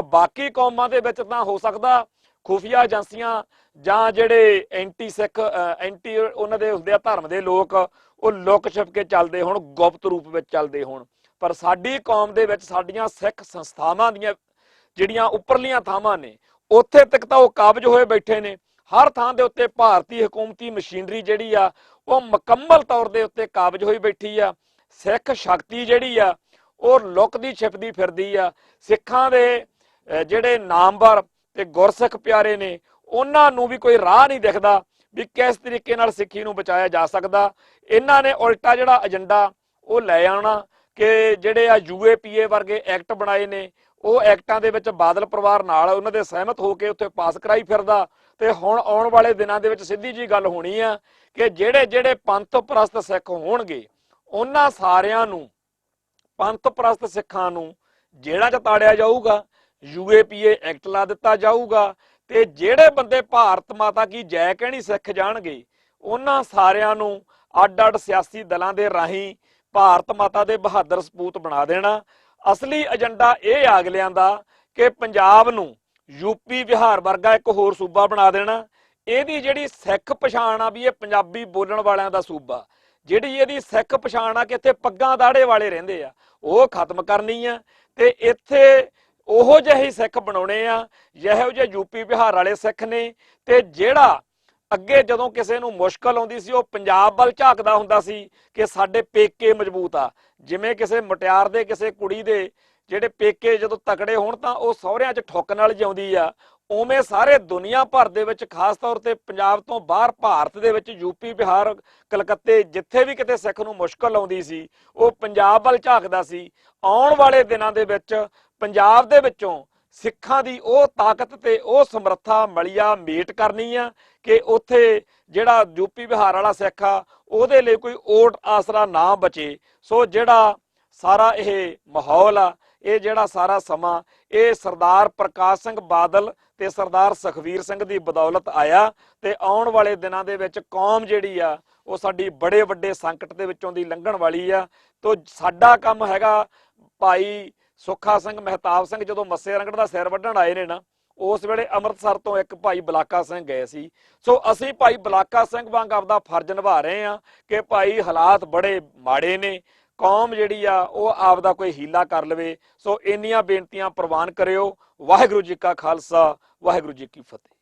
ਬਾਕੀ ਕੌਮਾਂ ਦੇ ਵਿੱਚ ਤਾਂ ਹੋ ਸਕਦਾ ਖੁਫੀਆ ਏਜੰਸੀਆਂ ਜਾਂ ਜਿਹੜੇ ਐਂਟੀ ਸਿੱਖ ਐਂਟੀ ਉਹਨਾਂ ਦੇ ਹੁੰਦੇ ਆ ਧਰਮ ਦੇ ਲੋਕ, ਉਹ ਲੁਕ ਛਿਪ ਕੇ ਚੱਲਦੇ ਹੋਣ, ਗੁਪਤ ਰੂਪ ਵਿੱਚ ਚੱਲਦੇ ਹੋਣ। ਪਰ ਸਾਡੀ ਕੌਮ ਦੇ ਵਿੱਚ ਸਾਡੀਆਂ ਸਿੱਖ ਸੰਸਥਾਵਾਂ ਦੀਆਂ ਜਿਹੜੀਆਂ ਉੱਪਰਲੀਆਂ ਥਾਵਾਂ ਨੇ ਉੱਥੇ ਤੱਕ ਤਾਂ ਉਹ ਕਾਬਜ ਹੋਏ ਬੈਠੇ ਨੇ। ਹਰ ਥਾਂ ਦੇ ਉੱਤੇ ਭਾਰਤੀ ਹਕੂਮਤੀ ਮਸ਼ੀਨਰੀ ਜਿਹੜੀ ਆ ਉਹ ਮੁਕੰਮਲ ਤੌਰ ਦੇ ਉੱਤੇ ਕਾਬਜ ਹੋਈ ਬੈਠੀ ਆ। ਸਿੱਖ ਸ਼ਕਤੀ ਜਿਹੜੀ ਆ ਉਹ ਲੁਕਦੀ ਛਿਪਦੀ ਫਿਰਦੀ ਆ। ਸਿੱਖਾਂ ਦੇ ਜਿਹੜੇ ਨਾਮਵਰ ਤੇ ਗੁਰਸਿੱਖ ਪਿਆਰੇ ਨੇ ਉਹਨਾਂ ਨੂੰ ਵੀ ਕੋਈ ਰਾਹ ਨਹੀਂ ਦਿਖਦਾ ਵੀ ਕਿਸ ਤਰੀਕੇ ਨਾਲ ਸਿੱਖੀ ਨੂੰ ਬਚਾਇਆ ਜਾ ਸਕਦਾ। ਇਹਨਾਂ ਨੇ ਉਲਟਾ ਜਿਹੜਾ ਏਜੰਡਾ ਉਹ ਲੈ ਆਉਣਾ ਕਿ ਜਿਹੜੇ ਆ UAPA ਵਰਗੇ ਐਕਟ ਬਣਾਏ ਨੇ, ਉਹ ਐਕਟਾਂ ਦੇ ਵਿੱਚ ਬਾਦਲ ਪਰਿਵਾਰ ਨਾਲ ਉਹਨਾਂ ਦੇ ਸਹਿਮਤ ਹੋ ਕੇ ਉੱਥੇ ਪਾਸ ਕਰਾਈ ਫਿਰਦਾ। ਤੇ ਹੁਣ ਆਉਣ ਵਾਲੇ ਦਿਨਾਂ ਦੇ ਵਿੱਚ ਸਿੱਧੀ ਜੀ ਗੱਲ ਹੋਣੀ ਆ ਕਿ ਜਿਹੜੇ ਪੰਥ ਪ੍ਰਸਤ ਸਿੱਖ ਹੋਣਗੇ ਉਹਨਾਂ ਸਾਰਿਆਂ ਨੂੰ, ਪੰਥ ਪ੍ਰਸਤ ਸਿੱਖਾਂ ਨੂੰ ਜੇਲ੍ਹਾਂ 'ਚ ਤਾੜਿਆ ਜਾਊਗਾ, UAPA ਐਕਟ ਲਾ ਦਿੱਤਾ ਜਾਊਗਾ। ਤੇ ਜਿਹੜੇ ਬੰਦੇ ਭਾਰਤ ਮਾਤਾ ਕੀ ਜੈ ਕਹਿਣੀ ਸਿੱਖ ਜਾਣਗੇ ਉਹਨਾਂ ਸਾਰਿਆਂ ਨੂੰ ਅੱਡ-ਅੱਡ ਸਿਆਸੀ ਦਲਾਂ ਦੇ ਰਾਹੀਂ ਭਾਰਤ ਮਾਤਾ ਦੇ ਬਹਾਦਰ ਸਪੂਤ ਬਣਾ ਦੇਣਾ। ਅਸਲੀ ਏਜੰਡਾ ਇਹ ਆ ਅਗਲਿਆਂ ਦਾ ਕਿ ਪੰਜਾਬ ਨੂੰ UP ਬਿਹਾਰ ਵਰਗਾ ਇੱਕ ਹੋਰ ਸੂਬਾ ਬਣਾ ਦੇਣਾ। ਇਹਦੀ ਜਿਹੜੀ ਸਿੱਖ ਪਛਾਣ ਆ ਵੀ ਇਹ ਪੰਜਾਬੀ ਬੋਲਣ ਵਾਲਿਆਂ ਦਾ ਸੂਬਾ, ਜਿਹੜੀ ਇਹਦੀ ਸਿੱਖ ਪਛਾਣ ਆ ਕਿ ਇੱਥੇ ਪੱਗਾਂ ਦਾੜੇ ਵਾਲੇ ਰਹਿੰਦੇ ਆ, ਉਹ ਖਤਮ ਕਰਨੀ ਆ। ਤੇ ਇੱਥੇ ਉਹੋ ਜਿਹੇ ਸਿੱਖ ਬਣਾਉਣੇ ਆ ਜਿਹੋ ਜਿਹੇ UP ਬਿਹਾਰ ਵਾਲੇ ਸਿੱਖ ਨੇ। ਤੇ ਜਿਹੜਾ ਅੱਗੇ ਜਦੋਂ ਕਿਸੇ ਨੂੰ ਮੁਸ਼ਕਲ ਆਉਂਦੀ ਸੀ ਉਹ ਪੰਜਾਬ ਵੱਲ ਝਾਕਦਾ ਹੁੰਦਾ ਸੀ ਕਿ ਸਾਡੇ ਪੇਕੇ ਮਜ਼ਬੂਤ ਆ। ਜਿਵੇਂ ਕਿਸੇ ਮੁਟਿਆਰ ਦੇ, ਕਿਸੇ ਕੁੜੀ ਦੇ ਜਿਹੜੇ ਪੇਕੇ ਜਦੋਂ ਤਕੜੇ ਹੋਣ ਤਾਂ ਉਹ ਸਹੁਰਿਆਂ 'ਚ ਠੁੱਕ ਨਾਲ ਜਿਉਂਦੀ ਆ, ਉਵੇਂ ਸਾਰੇ ਦੁਨੀਆ ਭਰ ਦੇ ਵਿੱਚ ਖਾਸ ਤੌਰ ਤੇ ਪੰਜਾਬ ਤੋਂ ਬਾਹਰ ਭਾਰਤ ਦੇ ਵਿੱਚ UP ਬਿਹਾਰ ਕਲਕੱਤੇ ਜਿੱਥੇ ਵੀ ਕਿਤੇ ਸਿੱਖ ਨੂੰ ਮੁਸ਼ਕਲ ਆਉਂਦੀ ਸੀ ਉਹ ਪੰਜਾਬ ਵੱਲ ਝਾਕਦਾ ਸੀ। ਆਉਣ ਵਾਲੇ ਦਿਨਾਂ ਦੇ ਵਿੱਚ ਪੰਜਾਬ ਦੇ ਵਿੱਚੋਂ ਸਿੱਖਾਂ ਦੀ ਉਹ ਤਾਕਤ ਤੇ ਉਹ ਸਮਰੱਥਾ ਮਲੀਆ ਮੇਟ ਕਰਨੀ ਆ ਕਿ ਉੱਥੇ ਜਿਹੜਾ UP ਬਿਹਾਰ ਵਾਲਾ ਸਿੱਖ ਆ ਉਹਦੇ ਲਈ ਕੋਈ ਓਟ ਆਸਰਾ ਨਾ ਬਚੇ। ਸੋ ਜਿਹੜਾ ਸਾਰਾ ਇਹ ਮਾਹੌਲ ਆ, ਇਹ ਜਿਹੜਾ ਸਾਰਾ ਸਮਾਂ, ਇਹ ਸਰਦਾਰ ਪ੍ਰਕਾਸ਼ ਸਿੰਘ ਬਾਦਲ ਤੇ ਸਰਦਾਰ ਸੁਖਵੀਰ ਸਿੰਘ ਦੀ ਬਦੌਲਤ ਆਇਆ। ਤੇ ਆਉਣ ਵਾਲੇ ਦਿਨਾਂ ਦੇ ਵਿੱਚ ਕੌਮ ਜਿਹੜੀ ਆ ਉਹ ਸਾਡੀ ਬੜੇ ਵੱਡੇ ਸੰਕਟ ਦੇ ਵਿੱਚੋਂ ਦੀ ਲੰਘਣ ਵਾਲੀ ਆ। ਤੋ ਸਾਡਾ ਕੰਮ ਹੈਗਾ, ਭਾਈ ਸੁੱਖਾ ਸਿੰਘ ਮਹਿਤਾਬ ਸਿੰਘ ਜਦੋਂ ਮੱਸੇ ਰੰਗੜ ਦਾ ਸਿਰ ਵੱਢਣ ਆਏ ਨੇ ਨਾ, ਉਸ ਵੇਲੇ ਅੰਮ੍ਰਿਤਸਰ ਤੋਂ ਇੱਕ ਭਾਈ ਬਲਾਕਾ ਸਿੰਘ ਗਏ ਸੀ। ਸੋ ਅਸੀਂ ਭਾਈ ਬਲਾਕਾ ਸਿੰਘ ਵਾਂਗ ਆਪਦਾ ਫਰਜ਼ ਨਿਭਾ ਰਹੇ ਆ ਕਿ ਭਾਈ ਹਾਲਾਤ ਬੜੇ ਮਾੜੇ ਨੇ, ਕੌਮ ਜਿਹੜੀ ਆ ਉਹ ਆਪਦਾ ਕੋਈ ਹੀਲਾ ਕਰ ਲਵੇ। ਸੋ ਇੰਨੀਆਂ ਬੇਨਤੀਆਂ ਪ੍ਰਵਾਨ ਕਰਿਓ। ਵਾਹਿਗੁਰੂ ਜੀ ਕਾ ਖਾਲਸਾ, ਵਾਹਿਗੁਰੂ ਜੀ ਕੀ ਫਤਿਹ।